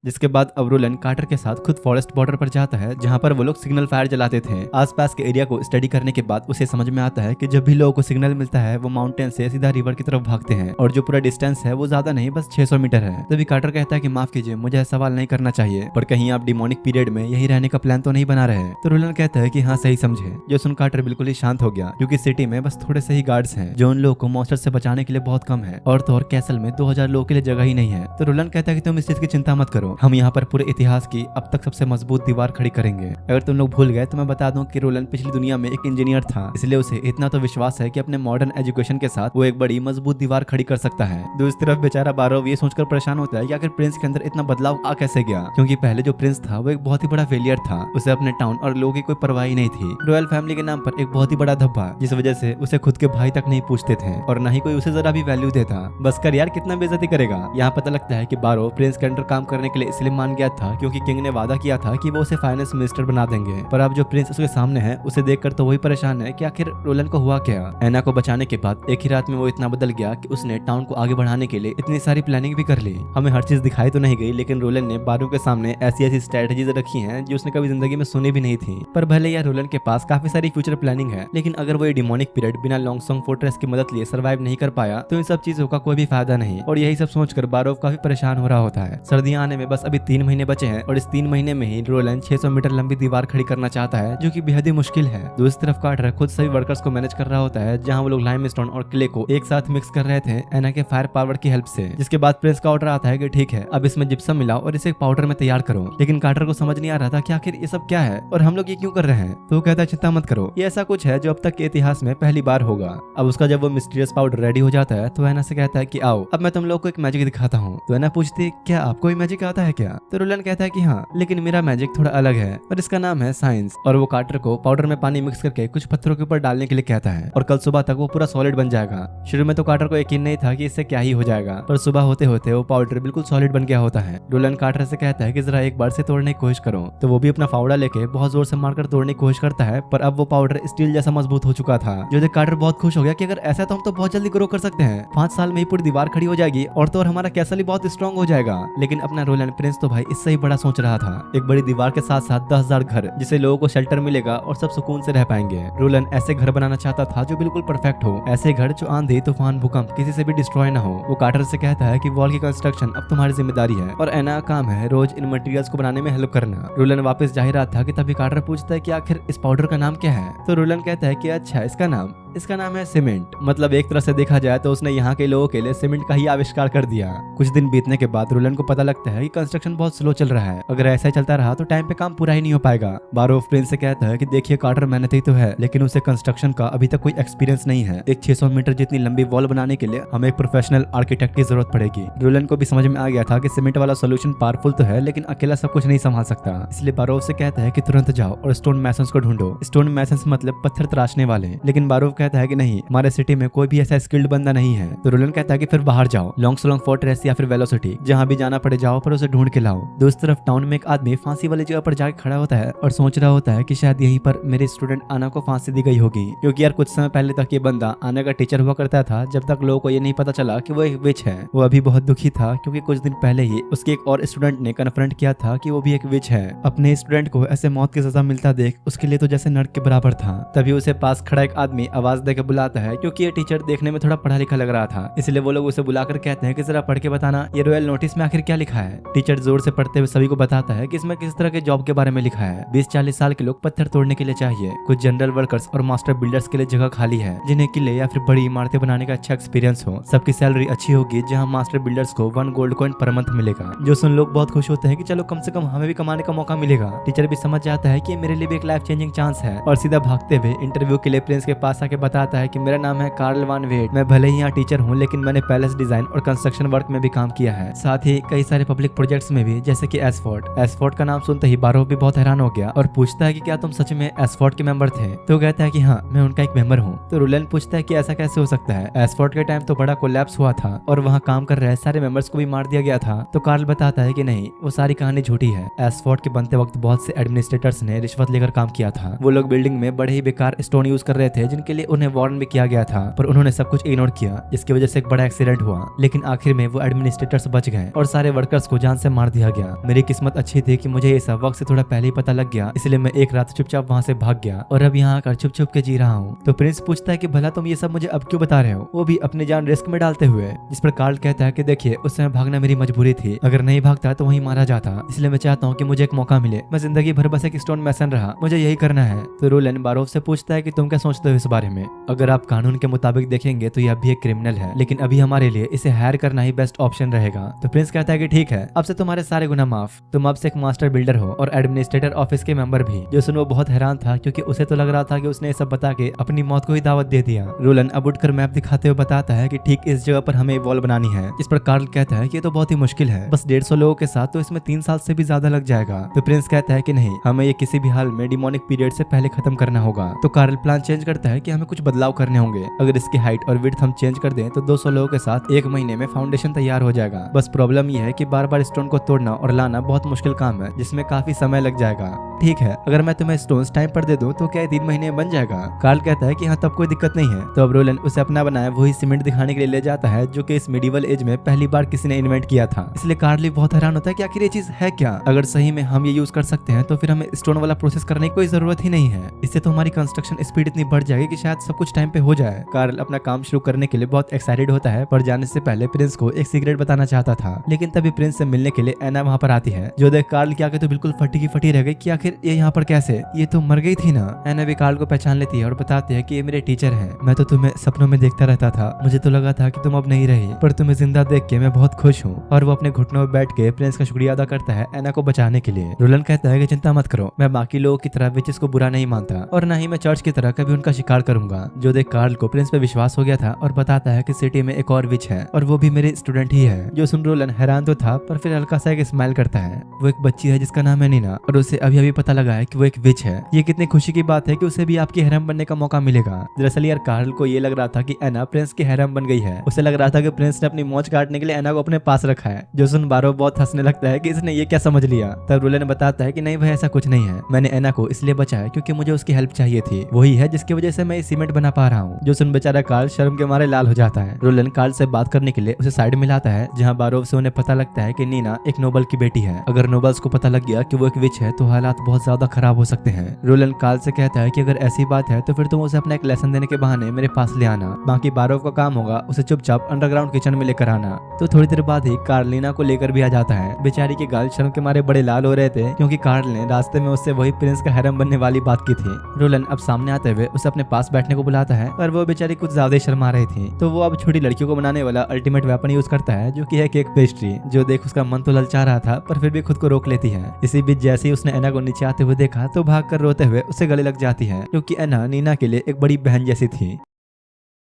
जिसके बाद अब रोलन कार्टर के साथ खुद फॉरेस्ट बॉर्डर पर जाता है जहाँ पर वो लोग सिग्नल फायर जलाते थे। आसपास के एरिया को स्टडी करने के बाद उसे समझ में आता है कि जब भी लोगों को सिग्नल मिलता है वो माउंटेन से सीधा रिवर की तरफ भागते हैं और जो पूरा डिस्टेंस है वो ज्यादा नहीं बस 600 मीटर है। तभी कार्टर कहता है कि माफ कीजिए, मुझे सवाल नहीं करना चाहिए, पर कहीं आप डिमोनिक पीरियड में यही रहने का प्लान तो नहीं बना रहे। तो रोलन कहता है कि हाँ सही समझे। जो सुन कार्टर बिल्कुल ही शांत हो गया क्योंकि सिटी में बस थोड़े से ही गार्ड्स हैं जो उन लोगों को मॉन्स्टर से बचाने के लिए बहुत कम है और तो और कैसल में 2000 लोगों के लिए जगह ही नहीं है। तो रोलन कहता है कि तुम इस चीज की चिंता मत करो, हम यहाँ पर पूरे इतिहास की अब तक सबसे मजबूत दीवार खड़ी करेंगे। अगर तुम लोग भूल गए तो मैं बता दूं कि रोलन पिछली दुनिया में एक इंजीनियर था, इसलिए उसे इतना तो विश्वास है कि अपने मॉडर्न एजुकेशन के साथ वो एक बड़ी मजबूत दीवार खड़ी कर सकता है। दूसरी तरफ बेचारा बारोव ये सोचकर परेशान होता है कि आखिर प्रिंस के अंदर इतना बदलाव आ कैसे गया, क्योंकि पहले जो प्रिंस था वो एक बहुत ही बड़ा फेलियर था। उसे अपने टाउन और लोगों की कोई परवाह ही नहीं थी। रॉयल फैमिली के नाम पर एक बहुत ही बड़ा धब्बा, जिस वजह से उसे खुद के भाई तक नहीं पूछते थे और न ही कोई उसे जरा भी वैल्यू देता। बस कर यार, कितना बेइज्जती करेगा। यहाँ पता लगता है कि बारो प्रिंस के अंडर काम करने के लिए इसलिए मान गया था क्योंकि किंग ने वादा किया था कि वो उसे फाइनेंस मिनिस्टर बना देंगे। पर अब जो प्रिंस उसके सामने है उसे देखकर तो वही परेशान है कि आखिर रोलन को हुआ क्या। एना को बचाने के बाद एक ही रात में वो इतना बदल गया कि उसने टाउन को आगे बढ़ाने के लिए इतनी सारी प्लानिंग भी कर ली। हमें हर चीज दिखाई तो नहीं गई, लेकिन रोलन ने बारो के सामने ऐसी ऐसी स्ट्रेटजीज रखी हैं जो उसने कभी जिंदगी में सुनी भी नहीं थी। पर भले यार रोलन के पास काफी सारी फ्यूचर प्लानिंग है, लेकिन अगर वो ये डिमोनिक पीरियड बिना लॉन्गसोंग फोर्ट्रेस की मदद लिए सर्वाइव नहीं कर पाया तो इन सब चीजों का कोई भी फायदा नहीं। और यही सब सोचकर बारो काफी परेशान हो रहा होता है। सर्दियां आने में बस अभी 3 महीने बचे हैं और इस 3 महीने में ही रोलन 600 मीटर लंबी दीवार खड़ी करना चाहता है, जो कि बेहद ही मुश्किल है। दूसरी तरफ कार्टर खुद सभी वर्कर्स को मैनेज कर रहा होता है, जहां वो लोग लाइमस्टोन और क्ले को एक साथ मिक्स कर रहे थे एना के फायर पावर की हेल्प से। जिसके बाद प्रिंस का ऑर्डर आता है कि ठीक है, अब इसमें जिप्सम मिलाओ और इसे पाउडर में तैयार करो। लेकिन कार्टर को समझ नहीं आ रहा था कि आखिर ये सब क्या है और हम लोग ये क्यों कर रहे हैं। तो वो कहता है चिंता मत करो, ये ऐसा कुछ है जो अब तक के इतिहास में पहली बार होगा। अब उसका जब वो मिस्टीरियस पाउडर रेडी हो जाता है तो एना से कहता है कि आओ अब मैं तुम लोग को एक मैजिक दिखाता हूँ। तो एना पूछती है क्या आपको भी मैजिक आता है क्या। तो रोलन कहता है कि हाँ, लेकिन मेरा मैजिक थोड़ा अलग है और इसका नाम है साइंस। और वो कार्टर को पाउडर में पानी मिक्स करके कुछ पत्थरों के ऊपर डालने के लिए कहता है और कल सुबह तक वो पूरा सॉलिड बन जाएगा। शुरू में तो कार्टर को यकीन नहीं था कि इससे क्या ही हो जाएगा, पर सुबह होते होते वो पाउडर बिल्कुल सॉलिड बन गया होता है। रोलन कार्टर से कहता है कि जरा एक बार से तोड़ने की कोशिश करो। तो वो भी अपना फावड़ा लेके बहुत जोर से मारकर तोड़ने की कोशिश करता है, पर अब वो पाउडर स्टील जैसा मजबूत हो चुका था, जो देख कार्टर बहुत खुश हो गया कि अगर ऐसा तो हम तो बहुत जल्दी ग्रो कर सकते हैं। 5 साल में ही पूरी दीवार खड़ी हो जाएगी और तो और हमारा कैसल ही बहुत स्ट्रॉन्ग हो जाएगा। लेकिन अपना रोलन प्रिंस तो भाई इससे ही बड़ा सोच रहा था, एक बड़ी दीवार के साथ साथ 10,000 घर, जिसे लोगों को शेल्टर मिलेगा और सब सुकून से रह पाएंगे। रोलन ऐसे घर बनाना चाहता था जो बिल्कुल परफेक्ट हो, ऐसे घर जो आंधी तूफान भूकंप किसी से भी डिस्ट्रॉय ना हो। वो कार्टर से कहता है कि वॉल की कंस्ट्रक्शन अब तुम्हारी जिम्मेदारी है और एना का काम है रोज इन मटेरियल्स को बनाने में हेल्प करना। रोलन वापस जा ही रहा था कि तभी कार्टर पूछता है कि आखिर इस पाउडर का नाम क्या है। तो रोलन कहता है कि अच्छा, इसका नाम है सीमेंट। मतलब एक तरह से देखा जाए तो उसने यहाँ के लोगों के लिए सीमेंट का ही आविष्कार कर दिया। कुछ दिन बीतने के बाद रोलन को पता लगता है कि कंस्ट्रक्शन बहुत स्लो चल रहा है, अगर ऐसा ही चलता रहा तो टाइम पे काम पूरा ही नहीं हो पाएगा। बारो प्रिंस से कहता है कि देखिए कार्टर मेहनती तो है, लेकिन उसे कंस्ट्रक्शन का अभी तक कोई एक्सपीरियंस नहीं है। एक 600 मीटर जितनी लंबी वॉल बनाने के लिए हमें एक प्रोफेशनल आर्किटेक्ट की जरूरत पड़ेगी। रोलन को भी समझ में आ गया था कि सीमेंट वाला सोल्यूशन पावरफुल तो है, लेकिन अकेला सब कुछ नहीं संभाल सकता। इसलिए बारो से कहता है कि तुरंत जाओ और स्टोन मैसन्स को ढूंढो। स्टोन मैसन्स मतलब पत्थर तराशने वाले। लेकिन बारो कहता है कि नहीं, हमारे सिटी में कोई भी ऐसा स्किल्ड बंदा नहीं है। तो रोलन कहता है कि फिर बाहर जाओ, लॉन्गसोंग फोर्ट्रेस या फिर वेलोसिटी, जहां भी जाना पड़े जाओ, पर उसे ढूंढ के लाओ। दूसरी तरफ टाउन में एक आदमी फांसी वाली जगह पर जाके खड़ा होता है और सोच रहा होता है कि शायद यहीं पर मेरे स्टूडेंट आना को फांसी दी गई होगी, क्योंकि यार कुछ समय पहले तक ये बंदा आना का टीचर हुआ करता था, जब तक लोगों को ये नहीं पता चला कि वो एक विच है। वो अभी बहुत दुखी था क्योंकि कुछ दिन पहले ही उसके एक और स्टूडेंट ने कन्फ्रंट किया था कि वो भी एक विच है। अपने स्टूडेंट को ऐसे मौत की सजा मिलता देख उसके लिए तो जैसे नर्क के बराबर था। तभी उसे पास खड़ा एक आदमी आवाज देकर बुलाता है, क्योंकि ये टीचर देखने में थोड़ा पढ़ा लिखा लग रहा था, इसलिए वो लोग उसे बुलाकर कहते हैं कि जरा पढ़ के बताना ये रॉयल नोटिस में आखिर क्या लिखा है। टीचर जोर से पढ़ते हुए सभी को बताता है कि इसमें किस तरह के जॉब के बारे में लिखा है। 20-40 साल के लोग पत्थर तोड़ने के लिए चाहिए, कुछ जनरल वर्कर्स और मास्टर बिल्डर्स के लिए जगह खाली है, जिन्हें किले या फिर बड़ी इमारतें बनाने का अच्छा एक्सपीरियंस हो। सबकी सैलरी अच्छी होगी, जहाँ मास्टर बिल्डर्स को 1 गोल्ड कॉइन पर मंथ मिलेगा। जो सुन लोग बहुत खुश होते हैं कि चलो कम से कम हमें भी कमाने का मौका मिलेगा। टीचर भी समझ जाता है कि मेरे लिए भी एक लाइफ चेंजिंग चांस है और सीधा भागते हुए इंटरव्यू के लिए प्रिंस के पास आके बताता है कि मेरा नाम है कार्ल वान वेट, मैं भले ही यहाँ टीचर हूँ, लेकिन मैंने पैलेस डिजाइन और कंस्ट्रक्शन वर्क में भी काम किया है, साथ ही कई सारे पब्लिक प्रोजेक्ट्स में भी, जैसे कि एसफोर्ट का नाम सुनते ही बारो भी बहुत हैरान हो गया और पूछता है कि क्या तुम सच में एसफोर्ट के मेंबर थे। तो कहता है कि हाँ, मैं उनका एक मेंबर हूँ। तो रोलन पूछता है कि ऐसा कैसे हो सकता है, एसफोर्ट के टाइम तो बड़ा कोलैप्स हुआ था और वहाँ काम कर रहे सारे मेंबर्स को भी मार दिया गया था। तो कार्ल बताता है कि नहीं, वो सारी कहानी झूठी है। एसफोर्ट के बनते वक्त बहुत से एडमिनिस्ट्रेटर्स ने रिश्वत लेकर काम किया था। वो लोग बिल्डिंग में बड़े ही बेकार स्टोन यूज कर रहे थे, जिनके लिए उन्हें वार्न भी किया गया था, पर उन्होंने सब कुछ इग्नोर किया, जिसकी वजह से एक बड़ा एक्सीडेंट हुआ। लेकिन आखिर में वो एडमिनिस्ट्रेटर्स बच गए और सारे वर्कर्स को जान से मार दिया गया। मेरी किस्मत अच्छी थी कि मुझे ये सब वक्त से थोड़ा पहले ही पता लग गया, इसलिए मैं एक रात चुपचाप वहाँ से भाग गया और अब यहाँ आकर छुप छुप के जी रहा हूँ। तो प्रिंस पूछता है कि भला तुम ये सब मुझे अब क्यों बता रहे हो, वो भी अपनी जान रिस्क में डालते हुए। जिस पर कार्ल कहता है कि देखिए उस समय भागना मेरी मजबूरी थी, अगर नहीं भागता तो वहीं मारा जाता, इसलिए मैं चाहता हूँ कि मुझे एक मौका मिले। मैं जिंदगी भर बस एक स्टोन मैसन रहा, मुझे यही करना है। तो रोलन बारोव से पूछता है कि तुम क्या सोचते हो इस बारे में। अगर आप कानून के मुताबिक देखेंगे तो यह भी एक क्रिमिनल है, लेकिन अभी हमारे लिए इसे हायर करना ही बेस्ट ऑप्शन रहेगा। तो प्रिंस कहता है कि ठीक है, अब से तुम्हारे सारे गुनाह माफ, तुम अब से एक मास्टर बिल्डर हो और एडमिनिस्ट्रेटर ऑफिस के मेंबर भी। जो सुन वो बहुत हैरान था क्योंकि उसे तो लग रहा था कि उसने सब बता के अपनी मौत को ही दावत दे दिया। रोलन अब उठकर मैप दिखाते हुए बताता है कि ठीक इस जगह पर हमें वॉल बनानी है। इस पर कार्ल कहता है कि ये तो बहुत ही मुश्किल है, बस 150 लोगों के साथ तो इसमें 3 साल से भी ज्यादा लग जाएगा। तो प्रिंस कहता है कि नहीं, हमें ये किसी भी हाल में डिमोनिक पीरियड से पहले खत्म करना होगा। तो कार्ल प्लान चेंज करता है कि हमें कुछ बदलाव करने होंगे। अगर इसकी हाइट और विड्थ हम चेंज कर दें तो 200 लोगों के साथ 1 महीने में फाउंडेशन तैयार हो जाएगा। बस प्रॉब्लम यह है कि बार बार स्टोन को तोड़ना और लाना बहुत मुश्किल काम है, जिसमें काफी समय लग जाएगा। ठीक है, अगर मैं तुम्हें स्टोन्स टाइम पर दे दूं तो क्या 3 महीने में बन जाएगा। कार्ल कहता है कि हाँ, तब कोई दिक्कत नहीं है। तो अब रोलन उसे अपना बनाया वही सीमेंट दिखाने के लिए ले जाता है, जो कि इस मिडिवल एज में पहली बार किसी ने इन्वेंट किया था। इसलिए कार्ल बहुत हैरान होता है कि आखिर ये चीज है क्या। अगर सही में हम ये यूज कर सकते हैं तो फिर हमें स्टोन वाला प्रोसेस करने की कोई जरूरत ही नहीं है। इससे तो हमारी कंस्ट्रक्शन स्पीड इतनी बढ़ जाएगी कि शायद सब कुछ टाइम पे हो जाए। कार्ल अपना काम शुरू करने के लिए बहुत एक्साइटेड होता है, पर जाने से पहले प्रिंस को एक सीक्रेट बताना चाहता था। लेकिन तभी प्रिंस से मिलने के लिए एना वहाँ पर आती है, जो देख कार्ल क्या तो बिल्कुल फटी की फटी रह गई कि आखिर ये यहाँ पर कैसे, ये तो मर गई थी ना। एना भी कार्ल को पहचान लेती है और बताती है कि ये मेरे टीचर हैं। मैं तो तुम्हें सपनों में देखता रहता था, मुझे तो लगा था कि तुम अब नहीं रही, पर तुम्हें जिंदा देख के मैं बहुत खुश हूँ। और वो अपने घुटनों में बैठ के प्रिंस का शुक्रिया अदा करता है एना को बचाने के लिए। रोलन कहता है कि चिंता मत करो, मैं बाकी लोगों की तरह विचेस को बुरा नहीं मानता और न ही मैं चर्च की तरह कभी उनका शिकार करूंगा। जो देख कार्ल को प्रिंस पे विश्वास हो गया था और बताता है कि सिटी में एक और विच है और वो भी मेरे स्टूडेंट ही है। जो सुन रोलन हैरान तो था, पर फिर हल्का सा एक स्माइल करता है। वो एक बच्ची है जिसका नाम है नीना और उसे अभी अभी पता लगा है कि वो एक विच है। ये कितनी खुशी की बात है कि उसे भी आपकी हैरम बनने का मौका मिलेगा। दरअसल यार कार्ल को ये लग रहा था कि एना प्रिंस की हैरम बन गई है। उसे लग रहा था कि प्रिंस ने अपनी मौज काटने के लिए एना को अपने पास रखा है। जो सुन बारो बहुत हंसने लगता है कि इसने ये क्या समझ लिया। तब रोलन बताता है कि नहीं भाई, ऐसा कुछ नहीं है, मैंने एना को इसलिए बचाया क्योंकि मुझे उसकी हेल्प चाहिए थी, वही है जिसकी वजह से मैं ये सीमेंट बना पा रहा हूँ। जो सुन बेचारा कार्ल शर्म के मारे लाल हो जाता है। रोलन कार्ल से बात करने के लिए उसे साइड में लाता है, जहाँ बारोव से उन्हें पता लगता है कि नीना एक नोबल की बेटी है। अगर नोबल्स को पता लग गया कि वो एक विच है तो हालात बहुत ज्यादा खराब हो सकते हैं। रोलन कार्ल से कहता है कि अगर ऐसी बात है तो फिर तुम उसे अपना एक लेसन देने के बहाने मेरे पास ले आना, बाकी बारोव का काम होगा उसे चुपचाप अंडरग्राउंड किचन में लेकर आना। तो थोड़ी देर बाद ही कार्ल नीना को लेकर भी आ जाता है। बेचारी के गाल शर्म के मारे बड़े लाल हो रहे थे क्योंकि कार्ल ने रास्ते में उससे वही प्रिंस का हैरम बनने वाली बात की थी। रोलन अब सामने आते हुए उसे अपने पास बैठने को बुलाता है, पर वो बेचारी कुछ ज्यादा शर्मा रही थी। तो वो अब छोटी लड़कियों को बनाने वाला अल्टीमेट वेपन यूज करता है, जो कि है केक पेस्ट्री। जो देख उसका मन तो ललचा रहा था, पर फिर भी खुद को रोक लेती है। इसी बीच जैसे ही उसने एना को नीचे आते हुए देखा तो भागकर रोते हुए उसे गले लग जाती है, क्योंकि एना नीना के लिए एक बड़ी बहन जैसी थी।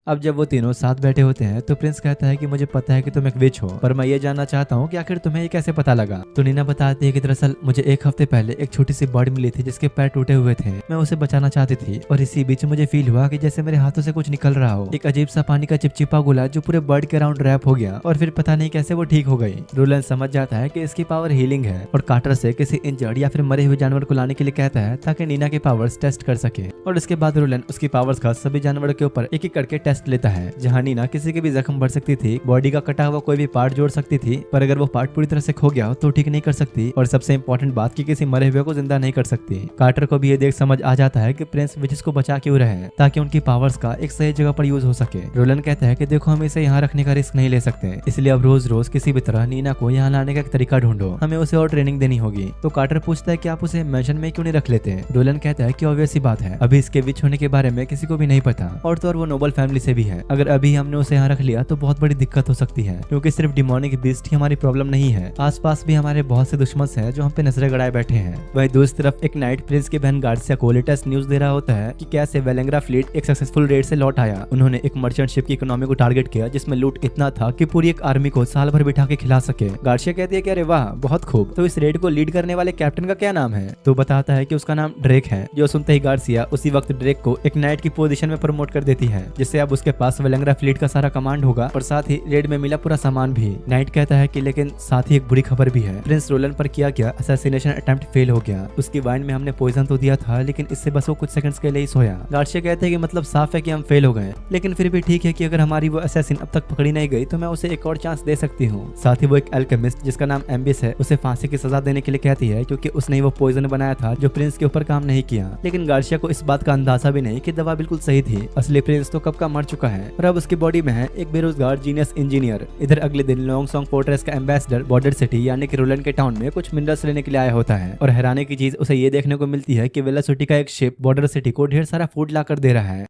अब जब वो तीनों साथ बैठे होते हैं तो प्रिंस कहता है कि मुझे पता है कि तुम एक विच हो, पर मैं ये जानना चाहता हूँ कि आखिर तुम्हें ये कैसे पता लगा। तो नीना बताती है कि दरअसल मुझे 1 हफ्ते पहले एक छोटी सी बर्ड मिली थी जिसके पैर टूटे हुए थे। मैं उसे बचाना चाहती थी और इसी बीच मुझे फील हुआ कि जैसे मेरे हाथों से कुछ निकल रहा हो, एक अजीब सा पानी का चिपचिपा गोला जो पूरे बर्ड के अराउंड रैप हो गया और फिर पता नहीं कैसे वो ठीक हो गई। रोलन समझ जाता है कि इसकी पावर हीलिंग है और कार्टर से किसी इंजर्ड या फिर मरे हुए जानवर को लाने के लिए कहता है ताकि नीना के पावर्स टेस्ट कर सके। और इसके बाद रोलन उसकी पावर्स का सभी जानवरों के ऊपर एक एक करके टेस्ट लेता है, जहाँ नीना किसी के भी जख्म भर सकती थी, बॉडी का कटा हुआ कोई भी पार्ट जोड़ सकती थी, पर अगर वो पार्ट पूरी तरह से खो गया तो ठीक नहीं कर सकती, और सबसे इंपॉर्टेंट बात कि किसी मरे हुए को जिंदा नहीं कर सकती। कार्टर को भी ये देख समझ आ जाता है कि प्रिंस विचेस को बचा क्यों रहे हैं, ताकि उनकी पावर्स का एक सही जगह पर यूज हो सके। रोलन कहता है कि देखो हम इसे यहाँ रखने का रिस्क नहीं ले सकते, इसलिए अब रोज रोज किसी भी तरह नीना को यहाँ लाने का एक तरीका ढूंढो, हमें उसे और ट्रेनिंग देनी होगी। तो कार्टर पूछता है कि आप उसे मेंशन में क्यों नहीं रख लेते। रोलन कहता है कि ऑब्वियस सी बात है, अभी इसके विच होने के बारे में किसी को भी नहीं पता, और तो और वो नोबल फैमिली से भी है। अगर अभी हमने उसे यहाँ रख लिया तो बहुत बड़ी दिक्कत हो सकती है, क्योंकि सिर्फ डिमोनिक बीस्ट ही हमारी प्रॉब्लम नहीं है, आसपास भी हमारे बहुत से दुश्मन हैं जो हम पे नजरें गड़ाए बैठे हैं। वहीं दूसरी तरफ एक नाइट प्रिंस के बहन गार्सिया को लेटेस्ट न्यूज दे रहा होता है कि कैसे वेलेंग्रा फ्लीट एक सक्सेसफुल रेड से लौट आया। उन्होंने एक मर्चेंट शिप की इकोनॉमी को टारगेट किया जिसमें लूट इतना था कि पूरी एक आर्मी को साल भर बिठा के खिला सके। गार्सिया कहती है कि अरे वाह बहुत खूब, तो इस रेड को लीड करने वाले कैप्टन का क्या नाम है। तो बताता है कि उसका नाम ड्रेक है। जो सुनते ही गार्सिया उसी वक्त ड्रेक को एक नाइट की पोजीशन में प्रमोट कर देती है, जिससे अब अब उसके पास वेलंगरा फ्लीट का सारा कमांड होगा और साथ ही रेड में मिला पूरा सामान भी। नाइट कहता है कि लेकिन साथ ही एक बुरी खबर भी है, प्रिंस रोलन पर किया गया असैसिनेशन अटेम्प्ट फेल हो गया। उसकी वाइन में हमने पॉइजन तो दिया था लेकिन इससे बस वो कुछ सेकंड्स के लिए ही सोया। गार्सिया कहते हैं कि मतलब साफ है कि हम फेल हो गए, लेकिन फिर भी ठीक है कि अगर हमारी वो असैसिन अब तक पकड़ी नहीं गई तो मैं उसे एक और चांस दे सकती हूँ। साथ ही वो एक अल्केमिस्ट जिसका नाम एम्बिस है उसे फांसी की सजा देने के लिए कहती है क्योंकि उसने ही वो पॉइजन बनाया था जो प्रिंस के ऊपर काम नहीं किया। लेकिन गार्सिया को इस बात का अंदाजा भी नहीं कि दवा बिल्कुल सही थी, असली प्रिंस तो कब का मर चुका है और अब उसकी बॉडी में है एक बेरोजगार जीनियस इंजीनियर। इधर अगले दिन लॉन्गसॉन्ग फोर्ट्रेस का एम्बेसडर बॉर्डर सिटी यानी कि रोलन के टाउन में कुछ मिनरल्स लेने के लिए आया होता है और हैरानी की चीज उसे ये देखने को मिलती है कि वेलोसिटी का एक शिप बॉर्डर सिटी को ढेर सारा फूड ला कर दे रहा है।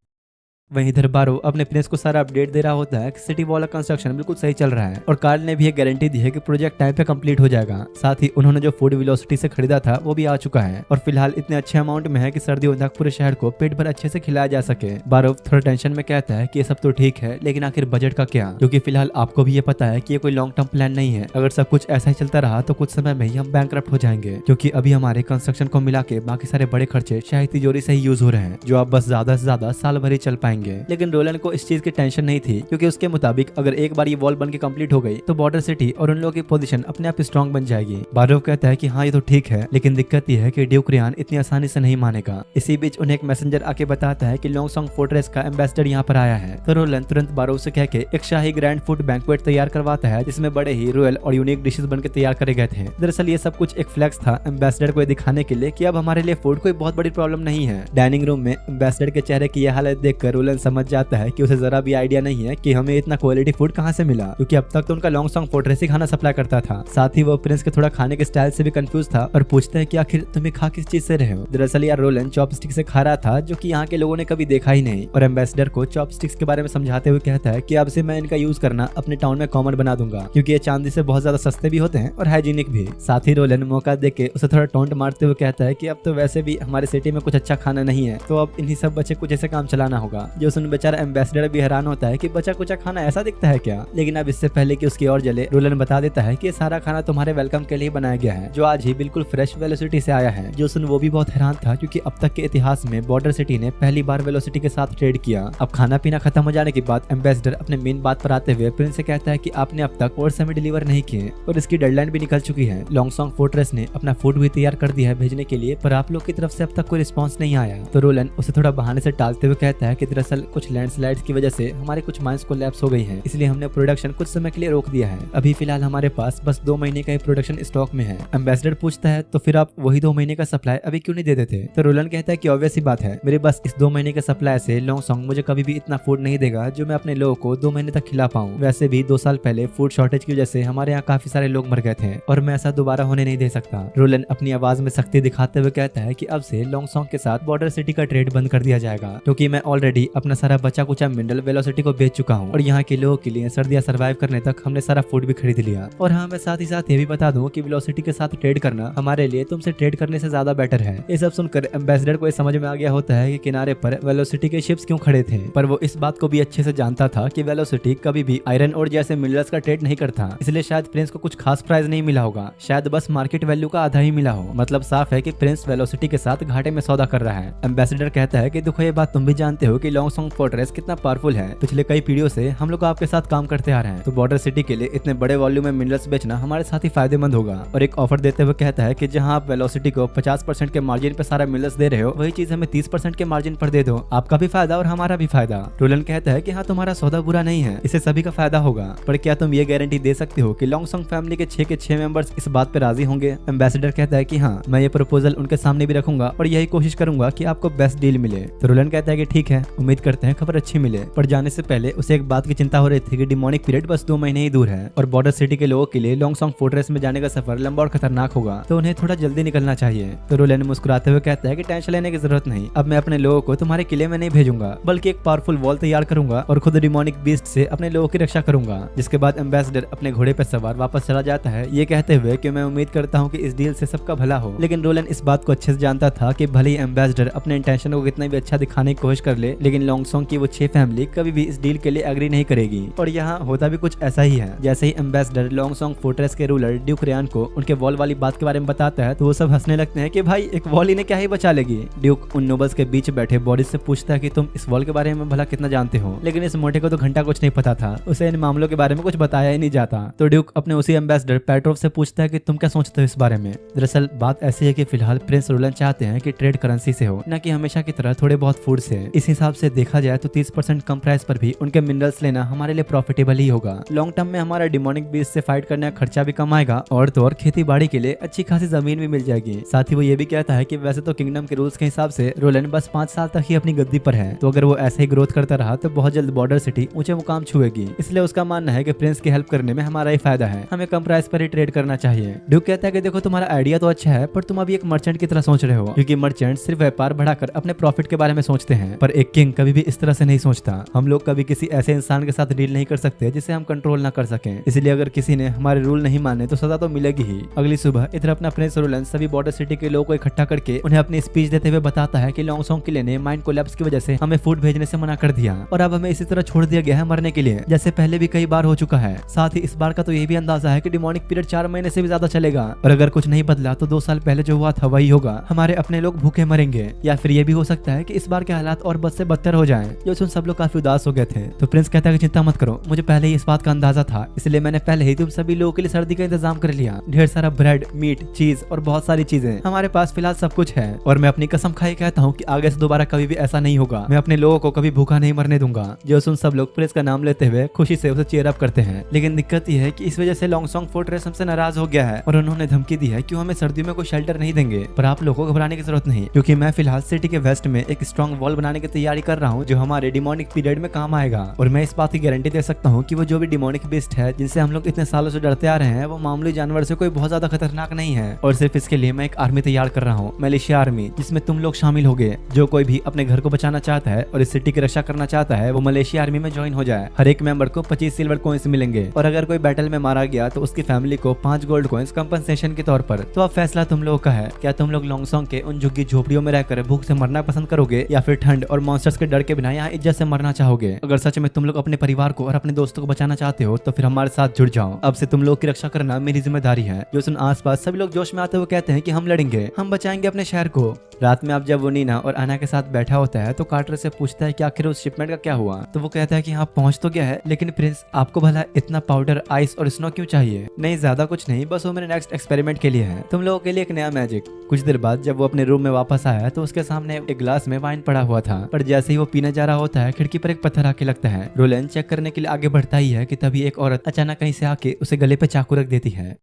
वहीं इधर बारो अपने प्रिंस को सारा अपडेट दे रहा होता है कि सिटी वॉल का कंस्ट्रक्शन बिल्कुल सही चल रहा है और कार्ल ने भी एक गारंटी दी है कि प्रोजेक्ट टाइम पे कंप्लीट हो जाएगा। साथ ही उन्होंने जो फूड वेलोसिटी से खरीदा था वो भी आ चुका है और फिलहाल इतने अच्छे अमाउंट में है कि सर्दियों तक पूरे शहर को पेट भर अच्छे से खिलाया जा सके। बारो थोड़ा टेंशन में कहता है कि ये सब तो ठीक है लेकिन आखिर बजट का क्या, क्योंकि फिलहाल आपको भी ये पता है कि ये कोई लॉन्ग टर्म प्लान नहीं है। अगर सब कुछ ऐसा ही चलता रहा तो कुछ समय में ही हम बैंकरप्ट हो जाएंगे, क्योंकि अभी हमारे कंस्ट्रक्शन को मिला के बाकी सारे बड़े खर्चे शाही तिजोरी से ही यूज हो रहे हैं जो अब बस ज्यादा से ज्यादा साल भर ही चल पाएंगे। लेकिन रोलन को इस चीज की टेंशन नहीं थी क्योंकि उसके मुताबिक अगर एक बार ये वॉल बन के कंप्लीट हो गई तो बॉर्डर सिटी और उन लोगों की पोजीशन अपने आप स्ट्रांग बन जाएगी। बारोव कहता है कि हाँ ये तो ठीक है लेकिन दिक्कत ये है कि ड्यूक रियान इतनी आसानी से नहीं मानेगा। इसी बीच उन्हें एक मैसेंजर आके बताता है कि लॉन्गसॉन्ग फोर्ट्रेस का एम्बेसडर यहाँ पर आया है। तो रोलन तुरंत बारोव से कह के एक शाही ग्रैंड फूड बैंक्वेट तैयार करवाता है जिसमें बड़े ही रॉयल और यूनिक डिशेस बनकर तैयार करे गए थे। दरअसल ये सब कुछ एक फ्लैक्स था एम्बेसडर को दिखाने के लिए कि अब हमारे लिए फूड कोई बहुत बड़ी प्रॉब्लम नहीं है। डाइनिंग रूम में एम्बेसडर के चेहरे की यह हालत देखकर रोलन समझ जाता है कि उसे जरा भी आइडिया नहीं है कि हमें इतना क्वालिटी फूड कहाँ से मिला, क्योंकि अब तक तो उनका लॉन्गसॉन्ग फोर्ट्रेस ही खाना सप्लाई करता था। साथ ही वो प्रिंस के थोड़ा खाने के स्टाइल से भी कंफ्यूज था और पूछता है कि आखिर तुम्हें खा किस चीज से रहे हो। दरअसल यार रोलन चॉपस्टिक से खा रहा था जो कि यहाँ के लोगों ने कभी देखा ही नहीं और एम्बेसडर को चॉपस्टिक्स के बारे में समझाते हुए कहता है कि अब से मैं इनका यूज करना अपने टाउन में कॉमन बना दूंगा, क्योंकि ये चांदी से बहुत ज्यादा सस्ते भी होते हैं और हाइजीनिक भी। साथ ही रोलन मौका देके उसे थोड़ा टोंट मारते हुए कहता है कि अब तो वैसे भी हमारे सिटी में कुछ अच्छा खाना नहीं है तो अब इन्हीं सब बच्चे कुछ ऐसे काम चलाना होगा। जो सुन बेचारा एम्बेसडर भी हैरान होता है कि बचा कुचा खाना ऐसा दिखता है क्या। लेकिन अब इससे पहले कि उसकी और जले रोलन बता देता है कि ये सारा खाना तुम्हारे वेलकम के लिए बनाया गया है जो आज ही बिल्कुल फ्रेश वेलोसिटी से आया है। जो सुन वो भी बहुत हैरान था क्योंकि अब तक के इतिहास में बॉर्डर सिटी ने पहली बार वेलोसिटी के साथ ट्रेड किया। अब खाना पीना खत्म हो जाने के बाद एम्बेसडर अपने मेन बात पर आते हुए प्रिंस से कहता है कि आपने अब तक और समय डिलीवर नहीं किए और इसकी डेडलाइन भी निकल चुकी है। लॉन्गसॉन्ग फोर्ट्रेस ने अपना फूड भी तैयार कर दिया है भेजने के लिए, पर आप लोग की तरफ से अब तक कोई रिस्पॉन्स नहीं आया। तो रोलन उसे थोड़ा बहाने से टालते हुए कहता है कि दरअसल कुछ लैंडस्लाइड्स की वजह से हमारे कुछ माइंस को लैप्स हो गई है, इसलिए हमने प्रोडक्शन कुछ समय के लिए रोक दिया है। अभी फिलहाल हमारे पास बस 2 महीने का ही प्रोडक्शन स्टॉक में है। एम्बेसडर पूछता है तो फिर आप वही 2 महीने का सप्लाई अभी क्यों नहीं दे देते। तो रोलन कहता है कि ऑब्वियस ही बात है, मेरे बस इस 2 महीने के सप्लाई से लॉन्गसॉन्ग मुझे कभी भी इतना फूड नहीं देगा जो मैं अपने लोगों को 2 महीने तक खिला पाऊँ। वैसे भी 2 साल पहले फूड शॉर्टेज की वजह से हमारे यहाँ काफी सारे लोग मर गए थे और मैं ऐसा दोबारा होने नहीं दे सकता। रोलन अपनी आवाज में सख्ती दिखाते हुए कहता है कि अब से लॉन्गसॉन्ग के साथ बॉर्डर सिटी का ट्रेड बंद कर दिया जाएगा, क्योंकि मैं ऑलरेडी अपना सारा बचा कुचा मिनरल वेलोसिटी को बेच चुका हूँ और यहाँ के लोगों के लिए सर्दियाँ सर्वाइव करने तक हमने सारा फूड भी खरीद लिया। और हाँ, मैं साथ ही साथ ये भी बता दूं कि वेलोसिटी के साथ ट्रेड करना हमारे लिए तुमसे ट्रेड करने से ज्यादा बेटर है। ये सब सुनकर एम्बेसडर को ये समझ में आ गया होता है कि किनारे पर वेलोसिटी के शिप्स क्यों खड़े थे, पर वो इस बात को भी अच्छे से जानता था कि वेलोसिटी कभी भी आयरन और जैसे मिनरल्स का ट्रेड नहीं करता, इसलिए शायद प्रिंस को कुछ खास प्राइस नहीं मिला होगा, शायद बस मार्केट वैल्यू का आधा ही मिला हो। मतलब साफ है कि प्रिंस वेलोसिटी के साथ घाटे में सौदा कर रहा है। एम्बेसडर कहता है कि देखो ये बात तुम भी जानते हो कि लॉन्गसॉन्ग फोर्ट्रेस कितना पावरफुल है, पिछले कई पीढ़ियों से हम लोग आपके साथ काम करते आ रहे हैं, तो बॉर्डर सिटी के लिए इतने बड़े वॉल्यूम में मिनरल्स बेचना हमारे साथ ही फायदेमंद होगा। और एक ऑफर देते हुए कहता है कि जहां आप वेलोसिटी को 50% के मार्जिन पे सारा मिनरल्स दे रहे हो, वही चीज हमें 30% के मार्जिन पर दे दो, आपका भी फायदा और हमारा भी फायदा। रोलन कहता है कि हाँ, तुम्हारा सौदा बुरा नहीं है, इससे सभी का फायदा होगा, पर क्या तुम ये गारंटी दे सकते हो कि लॉन्गसॉन्ग फैमिली के 6 के 6 मेंबर्स इस बात पे राजी होंगे। एम्बेसडर कहता है कि हाँ, मैं ये प्रपोजल उनके सामने भी रखूंगा और यही कोशिश करूंगा कि आपको बेस्ट डील मिले। तो रोलन कहता है कि ठीक है, उम्मीद करते हैं खबर अच्छी मिले। पर जाने से पहले उसे एक बात की चिंता हो रही थी कि डिमोनिक पीरियड बस 2 महीने ही दूर है और बॉर्डर सिटी के लोगों के लिए लॉन्गसॉन्ग फोर्ट्रेस में जाने का सफर लंबा और खतरनाक होगा, तो उन्हें थोड़ा जल्दी निकलना चाहिए। तो रोलन मुस्कुराते हुए कहता है कि टेंशन लेने की जरूरत नहीं, अब मैं अपने लोगों को तुम्हारे किले में नहीं भेजूंगा, बल्कि एक पावरफुल वॉल तैयार करूंगा और खुद डिमोनिक बीस्ट से अपने लोगों की रक्षा करूंगा। जिसके बाद एम्बेसडर अपने घोड़े पर सवार वापस चला जाता है, ये कहते हुए कि मैं उम्मीद करता हूँ कि इस डील से सबका भला हो। लेकिन रोलन इस बात को अच्छे से जानता था कि भले ही एम्बेसडर अपने इंटेंशन को कितना भी अच्छा दिखाने की कोशिश कर ले, लेकिन लेकिन लॉन्गसोंग की वो 6 फैमिली कभी भी इस डील के लिए एग्री नहीं करेगी। और यहाँ होता भी कुछ ऐसा ही है। जैसे ही एम्बेसडर लॉन्गसोंग फोर्ट्रेस के रूलर ड्यूक रियान को उनके वॉल वाली बात के बारे में बताता है तो वो सब हंसने लगते हैं कि भाई एक वॉल इन्हें क्या ही बचा लेगी। ड्यूक उन नोबल्स के बीच बैठे बोरिस से पूछता है कि तुम इस वॉल के बारे में भला कितना जानते हो, लेकिन इस मोटे को तो घंटा कुछ नहीं पता था, उसे इन मामलों के बारे में कुछ बताया ही नहीं जाता। तो ड्यूक अपने उसी एम्बेसडर पेट्रोव से पूछता है कि तुम क्या सोचते हो इस बारे में। दरअसल बात ऐसी है कि फिलहाल प्रिंस रोलन चाहते हैं कि ट्रेड करेंसी से हो, न कि हमेशा की तरह थोड़े बहुत फूड से। इस हिसाब से देखा जाए तो 30% कम प्राइस पर भी उनके मिनरल्स लेना हमारे लिए प्रॉफिटेबल ही होगा। लॉन्ग टर्म में हमारा डिमोनिक बीस्ट से फाइट करने का खर्चा भी कम आएगा और तो और खेती बाड़ी के लिए अच्छी खासी जमीन भी मिल जाएगी। साथ ही वो ये भी कहता है कि वैसे तो किंगडम के रूल्स के हिसाब से रोलन बस 5 साल तक ही अपनी गद्दी पर है, तो अगर वो ऐसे ही ग्रोथ करता रहा तो बहुत जल्द बॉर्डर सिटी ऊंचे मुकाम छुएगी। इसलिए उसका मानना है कि प्रिंस की हेल्प करने में हमारा ही फायदा है, हमें कम प्राइस पर ही ट्रेड करना चाहिए। ड्यूक कहता है कि देखो तुम्हारा आइडिया तो अच्छा है, पर तुम अभी एक मर्चेंट की तरह सोच रहे हो, क्योंकि मर्चेंट सिर्फ व्यापार बढ़ाकर अपने प्रॉफिट के बारे में सोचते हैं, पर एक किंग कभी भी इस तरह से नहीं सोचता। हम लोग कभी किसी ऐसे इंसान के साथ डील नहीं कर सकते जिसे हम कंट्रोल ना कर सकें, इसलिए अगर किसी ने हमारे रूल नहीं माने तो सजा तो मिलेगी ही। अगली सुबह इधर अपना प्रिंस रोलन सभी बॉर्डर सिटी के लोगों को इकट्ठा करके उन्हें अपनी स्पीच देते हुए बताता है कि लॉन्गसोंग किले ने माइन कोलैप्स की वजह से हमें फूड भेजने से मना कर दिया और अब हमें इसी तरह छोड़ दिया गया है मरने के लिए, जैसे पहले भी कई बार हो चुका है। साथ ही इस बार का तो ये भी अंदाजा है कि डिमोनिक पीरियड 4 महीने से भी ज्यादा चलेगा और अगर कुछ नहीं बदला तो 2 साल पहले जो हुआ था वही होगा, हमारे अपने लोग भूखे मरेंगे। या फिर ये भी हो सकता है कि इस बार के हालात और बद से बदतर हो जाएं। जो सुन सब लोग काफी उदास हो गए थे। तो प्रिंस कहता है कि चिंता मत करो, मुझे पहले ही इस बात का अंदाजा था, इसलिए मैंने पहले ही तुम सभी लोगों के लिए सर्दी का इंतजाम कर लिया। ढेर सारा ब्रेड, मीट, चीज और बहुत सारी चीजें, हमारे पास फिलहाल सब कुछ है। और मैं अपनी कसम खाई कहता हूँ कि आगे से दोबारा कभी भी ऐसा नहीं होगा, मैं अपने लोगों को कभी भूखा नहीं मरने दूंगा। जो सुन सब लोग प्रिंस का नाम लेते हुए खुशी से उसे चीयर अप करते हैं। लेकिन दिक्कत यह है कि इस वजह से लॉन्गसोंग फोर्ट्रेस हमसे नाराज हो गया है और उन्होंने धमकी दी है कि वो हमें सर्दियों में कोई शेल्टर नहीं देंगे। पर आप लोगों को घबराने की जरूरत नहीं, क्योंकि मैं फिलहाल सिटी के वेस्ट में एक स्ट्रॉन्ग वॉल बनाने की तैयारी कर रहा हूँ जो हमारे डिमोनिक पीरियड में काम आएगा। और मैं इस बात की गारंटी दे सकता हूँ कि वो जो भी डिमोनिक बीस्ट है जिनसे हम लोग इतने सालों से डरते आ रहे हैं, वो मामूली जानवर से कोई बहुत ज्यादा खतरनाक नहीं है। और सिर्फ इसके लिए मैं एक आर्मी तैयार कर रहा हूँ, मलेशिया आर्मी, जिसमें तुम लोग शामिल होगे। जो कोई भी अपने घर को बचाना चाहता है और इस सिटी की रक्षा करना चाहता है वो मलेशिया आर्मी में ज्वाइन हो जाए। हर एक मेंबर को 25 सिल्वर कॉइंस मिलेंगे और अगर कोई बैटल में मारा गया तो उसकी फैमिली को 5 गोल्ड कॉइंस कंपनसेशन के तौर पर। तो अब फैसला तुम लोगों का है, क्या तुम लोग लॉन्गसोंग के उन झुग्गी झोपड़ियों में रहकर भूख से मरना पसंद करोगे या फिर ठंड और मॉन्स्टर्स के डर के बिना यहाँ इज्जत से मरना चाहोगे? अगर सच में तुम लोग अपने परिवार को और अपने दोस्तों को बचाना चाहते हो तो फिर हमारे साथ जुड़ जाओ। अब से तुम लोग की रक्षा करना मेरी जिम्मेदारी है। जो सुन आसपास सभी लोग जोश में आते हुए कहते हैं कि हम लड़ेंगे, हम बचाएंगे अपने शहर को। रात में अब जब वो नीना और आना के साथ बैठा होता है तो कार्टर से पूछता है कि आखिर उस शिपमेंट का क्या हुआ। तो वो कहता है कि हाँ पहुंच तो गया है, लेकिन प्रिंस आपको भला इतना पाउडर, आइस और स्नो क्यों चाहिए? नहीं ज्यादा कुछ नहीं, बस वो मेरे नेक्स्ट एक्सपेरिमेंट के लिए है, तुम लोगों के लिए एक नया मैजिक। कुछ देर बाद जब वो अपने रूम में वापस आया तो उसके सामने एक ग्लास में वाइन पड़ा हुआ था, पर जैसे ही वो पीने जा रहा होता है खिड़की पर एक पत्थर आके लगता है। रोलन चेक करने के लिए आगे बढ़ता ही है कि तभी एक औरत अचानक कहीं से आके उसे गले पे चाकू रख देती है।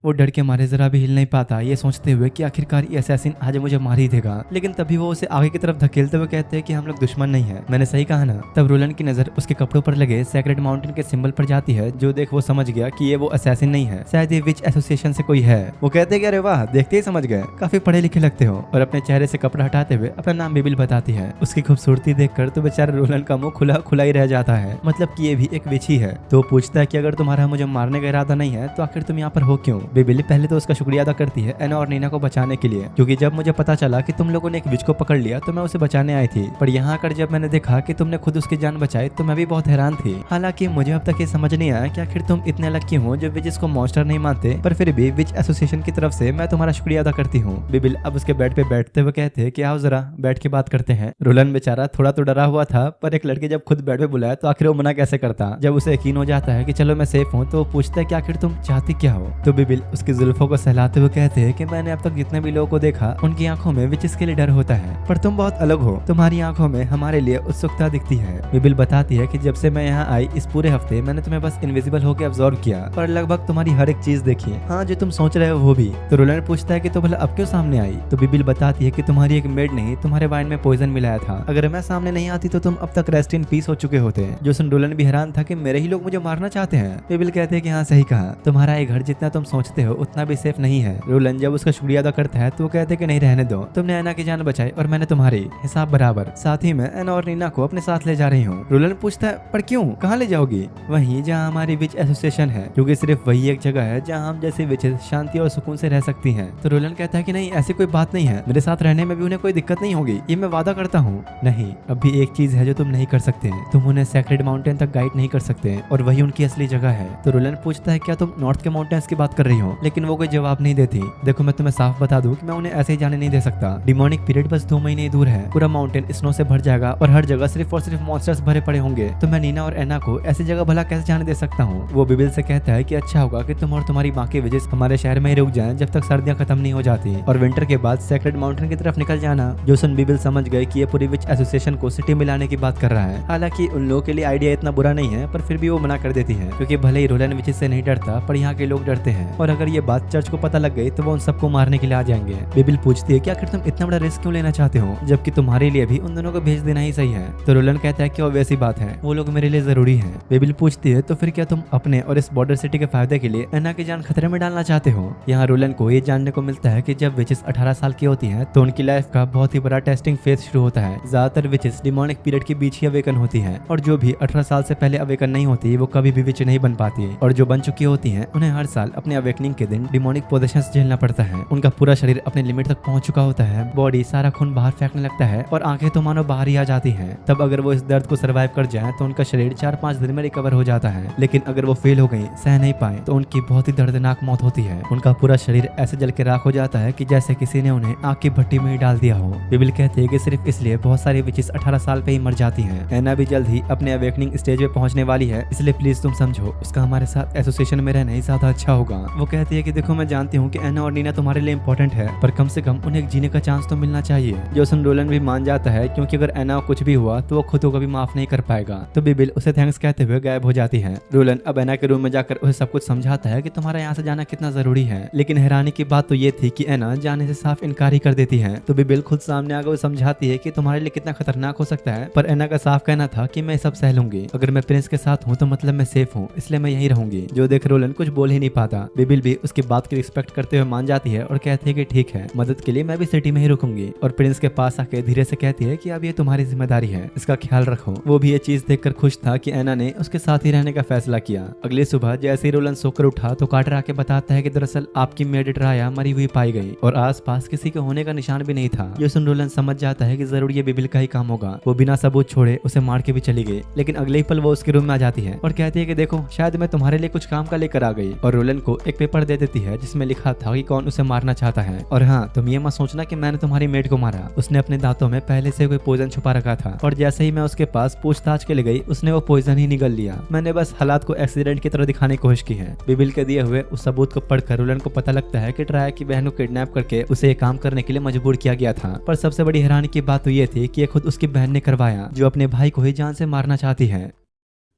वो डर के मारे जरा भी हिल नहीं पाता, ये सोचते हुए कि आखिरकार ये असैसिन आज मुझे मार ही देगा। लेकिन तभी वो उसे आगे की तरफ धकेलते हुए कहते हैं कि हम लोग दुश्मन नहीं है, मैंने सही कहा ना। तब रोलन की नजर उसके कपड़ों पर लगे सेक्रेड माउंटेन के सिंबल पर जाती है, जो देख वो समझ गया कि ये वो असैसिन नहीं है, शायद ये विच एसोसिएशन से कोई है। वो कहते हैं कि अरे वाह, देखते ही समझ गए, काफी पढ़े लिखे लगते हो। और अपने चेहरे से कपड़ा हटाते हुए अपना नाम बिबिल बताती है। उसकी खूबसूरती देखकर तो बेचारा रोलन का मुंह खुला खुला ही रह जाता है, मतलब कि ये भी एक विच ही है। तो पूछता है कि अगर तुम्हारा मुझे मारने का इरादा नहीं है तो आखिर तुम यहाँ पर हो क्यों? बिबिल पहले तो का शुक्रिया अदा करती है एना और नीना को बचाने के लिए, क्योंकि जब मुझे पता चला कि तुम लोगों ने एक विच को पकड़ लिया तो मैं उसे बचाने आई थी। पर यहाँ आकर जब मैंने देखा कि तुमने खुद उसकी जान बचाई तो मैं भी बहुत हैरान थी। हालांकि मुझे अब तक ये समझ नहीं आया कि आखिर तुम इतने लकी हो जो विचेस को मॉन्स्टर नहीं मानते, पर फिर भी विच एसोसिएशन की तरफ से मैं तुम्हारा शुक्रिया अदा करती हूँ। बिबिल अब उसके बेड पे बैठते हुए कहते हैं कि आओ जरा बैठ के बात करते हैं। रोलन बेचारा थोड़ा तो डरा हुआ था, पर एक लड़के जब खुद बेड पे बुलाया तो आखिर वो मना कैसे करता। जब उसे यकीन हो जाता है कि चलो मैं सेफ हूँ तो वो पूछता है कि आखिर तुम चाहती क्या हो। तो बिबिल उसकी जुल्फों को सहलाते हुए कहते हैं कि मैंने अब तक जितने भी लोगों को देखा उनकी आंखों में विचेस के लिए डर होता है, पर तुम बहुत अलग हो, तुम्हारी आंखों में हमारे लिए उत्सुकता दिखती है। बिबिल बताती है कि जब से मैं यहाँ आई इस पूरे हफ्ते मैंने तुम्हें बस इनविजिबल होकर ऑब्जर्व किया और लगभग तुम्हारी हर एक चीज देखी, हाँ जो तुम सोच रहे हो वो भी। तो रोलन पूछता है कि तो भला अब क्यों सामने आई? तो बिबिल बताती है कि तुम्हारी एक मेड ने तुम्हारे वाइन में पॉइजन मिलाया था, अगर मैं सामने नहीं आती तो तुम अब तक रेस्ट इन पीस हो चुके होते। जो सुन रोलन भी हैरान था कि मेरे ही लोग मुझे मारना चाहते हैं। बिबिल कहते हैं कि हाँ सही कहा, तुम्हारा ये घर जितना तुम सोचते सोचते हो उतना भी सेफ नहीं है। रोलन जब उसका शुक्रिया अदा करता है तो वो कहते कि नहीं रहने दो, तुमने एना की जान बचाई और मैंने तुम्हारी, हिसाब बराबर। साथ ही मैं एना और नीना को अपने साथ ले जा रही हूँ। रोलन पूछता है पर क्यों, कहाँ ले जाओगी? वहीं जहाँ हमारी विच एसोसिएशन है, क्योंकि सिर्फ वही एक जगह है जहाँ हम जैसे विचेस शांति और सुकून से रह सकती हैं। तो रोलन कहता है कि नहीं ऐसी कोई बात नहीं है, मेरे साथ रहने में भी उन्हें कोई दिक्कत नहीं होगी, ये मैं वादा करता हूँ। नहीं, अभी एक चीज है जो तुम नहीं कर सकते, तुम उन्हें सेक्रेड माउंटेन तक गाइड नहीं कर सकते और वही उनकी असली जगह है। तो रोलन पूछता है क्या तुम नॉर्थ के माउंटेन्स की बात कर रही हो? लेकिन वो कोई जवाब नहीं देती। देखो मैं तुम्हें साफ बता दूं कि मैं उन्हें ऐसे ही जाने नहीं दे सकता। डिमोनिक पीरियड बस 2 महीने ही दूर है, पूरा माउंटेन स्नो से भर जाएगा और हर जगह सिर्फ और सिर्फ मॉन्स्टर्स भरे पड़े होंगे। तो मैं नीना और एना को ऐसी जगह भला कैसे जाने दे सकता हूँ? वो बिबिल से कहता है कि अच्छा होगा कि तुम और तुम्हारी बाकी विजिट्स हमारे शहर में ही रुक जाएं जब तक सर्दियां खत्म नहीं हो जाती और विंटर के बाद सेक्रेड माउंटेन की तरफ निकल जाना। जो सुन बिबिल समझ गए कि ये पूरी विच एसोसिएशन को सिटी में लाने की बात कर रहा है। हालांकि उन लोगों के लिए आइडिया इतना बुरा नहीं है, पर फिर भी वो मना कर देती है क्योंकि भले ही रोलन विचेस से नहीं डरता पर यहाँ के लोग डरते हैं और अगर ये बात चर्च को पता लग गई तो वो उन सबको मारने के लिए आ जाएंगे। बिबिल पूछती है कि आखिर तुम इतना बड़ा रिस्क क्यों लेना चाहते हो जबकि तुम्हारे लिए भी उन दोनों को भेज देना ही सही है? तो रोलन कहता है कि वो वैसी बात है, वो लोग मेरे लिए जरूरी है। बिबिल पूछती है तो फिर क्या तुम अपने और इस बॉर्डर सिटी के फायदे के लिए एना की जान खतरे में डालना चाहते हो? यहाँ रोलन को ये जानने को मिलता है कि जब विचेस 18 साल की होती है तो उनकी लाइफ का बहुत ही बड़ा टेस्टिंग फेज शुरू होता है। ज्यादातर विचेस डिमोनिक पीरियड के बीच ही अवेकन होती है और जो भी 18 साल से पहले अवेकन नहीं होती वो कभी भी विच नहीं बन पाती और जो बन चुकी होती हैं उन्हें हर साल अपने अवेकनिंग के दिन डिमोनिक पोजेशंस झेलना पड़ता है। उनका पूरा शरीर अपने लिमिट तक पहुंच चुका होता है, बॉडी सारा खून बाहर फेंकने लगता है और आंखें तो मानो बाहर ही आ जाती हैं। तब अगर वो इस दर्द को सर्वाइव कर जाए तो उनका शरीर 4-5 दिन में रिकवर हो जाता है, लेकिन अगर वो फेल हो गई, सह नहीं पाए तो उनकी बहुत ही दर्दनाक मौत होती है। उनका पूरा शरीर ऐसे जल के राख हो जाता है कि जैसे किसी ने उन्हें आग की भट्टी में ही डाल दिया हो। बिबिल कहते हैं कि सिर्फ इसलिए बहुत सारी विचेस 18 साल पे ही मर जाती हैं। एना भी जल्द ही अपने अवेकनिंग स्टेज पे पहुंचने वाली है, इसलिए प्लीज तुम समझो उसका हमारे साथ एसोसिएशन में रहना ही ज्यादा अच्छा होगा। वो कहती है कि देखो मैं जानती हूँ कि एना और नीना तुम्हारे लिए इंपॉर्टेंट है, पर कम से कम उन्हें एक जीने का चांस तो मिलना चाहिए। जो सुन रोलन भी मान जाता है क्योंकि अगर एना को कुछ भी हुआ तो वो खुद को कभी माफ नहीं कर पाएगा। तो बिबिल उसे थैंक्स कहते हुए गायब हो जाती है। रोलन अब एना के रूम में जाकर उसे सब कुछ समझाता है कि तुम्हारा यहाँ से जाना कितना जरूरी है, लेकिन हैरानी की बात तो ये थी कि एना जाने से साफ इनकार ही कर देती है। तो बिबिल खुद सामने आकर समझाती है कि तुम्हारे लिए कितना खतरनाक हो सकता है, पर एना का साफ कहना था कि मैं सब सह लूंगी, अगर मैं प्रिंस के साथ हूँ तो मतलब मैं सेफ हूँ, इसलिए मैं यहीं रहूंगी। जो देख रोलन कुछ बोल ही नहीं पाता। बिबिल भी उसकी बात की रिस्पेक्ट करते हुए मान जाती है और कहती है कि ठीक है, मदद के लिए मैं भी सिटी में ही रुकूंगी। और प्रिंस के पास आके धीरे से कहती है कि अब ये तुम्हारी जिम्मेदारी है, इसका ख्याल रखो। वो भी ये चीज देखकर खुश था कि एना ने उसके साथ ही रहने का फैसला किया। अगली सुबह जैसे ही रोलन सोकर उठा तो कार्टर आके बताता है कि दरअसल आपकी मेड ड्राया मरी हुई पाई गई और आसपास किसी के होने का निशान भी नहीं था। ये सुन रोलन समझ जाता है कि जरूर ये बिबिल का ही काम होगा। वो बिना सबूत छोड़े उसे मार के भी चली गई, लेकिन अगले ही पल वो उसके रूम में आ जाती है और कहती है कि देखो शायद मैं तुम्हारे लिए कुछ काम का लेकर आ गई, और रोलन को एक पेपर दे देती है जिसमें लिखा था कि कौन उसे मारना चाहता है। और हाँ, तुम ये मत सोचना कि मैंने तुम्हारी मेड को मारा, उसने अपने दांतों में पहले से कोई पॉइजन छुपा रखा था और जैसे ही मैं उसके पास पूछताछ के लिए गई उसने वो पॉइजन ही निगल लिया। मैंने बस हालात को एक्सीडेंट की तरह दिखाने की कोशिश की है। बिबिल के दिए हुए उस सबूत को पढ़कर रोलन को पता लगता है कि ड्राया की बहन को किडनैप करके उसे ये काम करने के लिए मजबूर किया गया था। पर सबसे बड़ी हैरानी की बात तो ये थी कि ये खुद उसकी बहन ने करवाया, जो अपने भाई को ही जान से मारना चाहती है।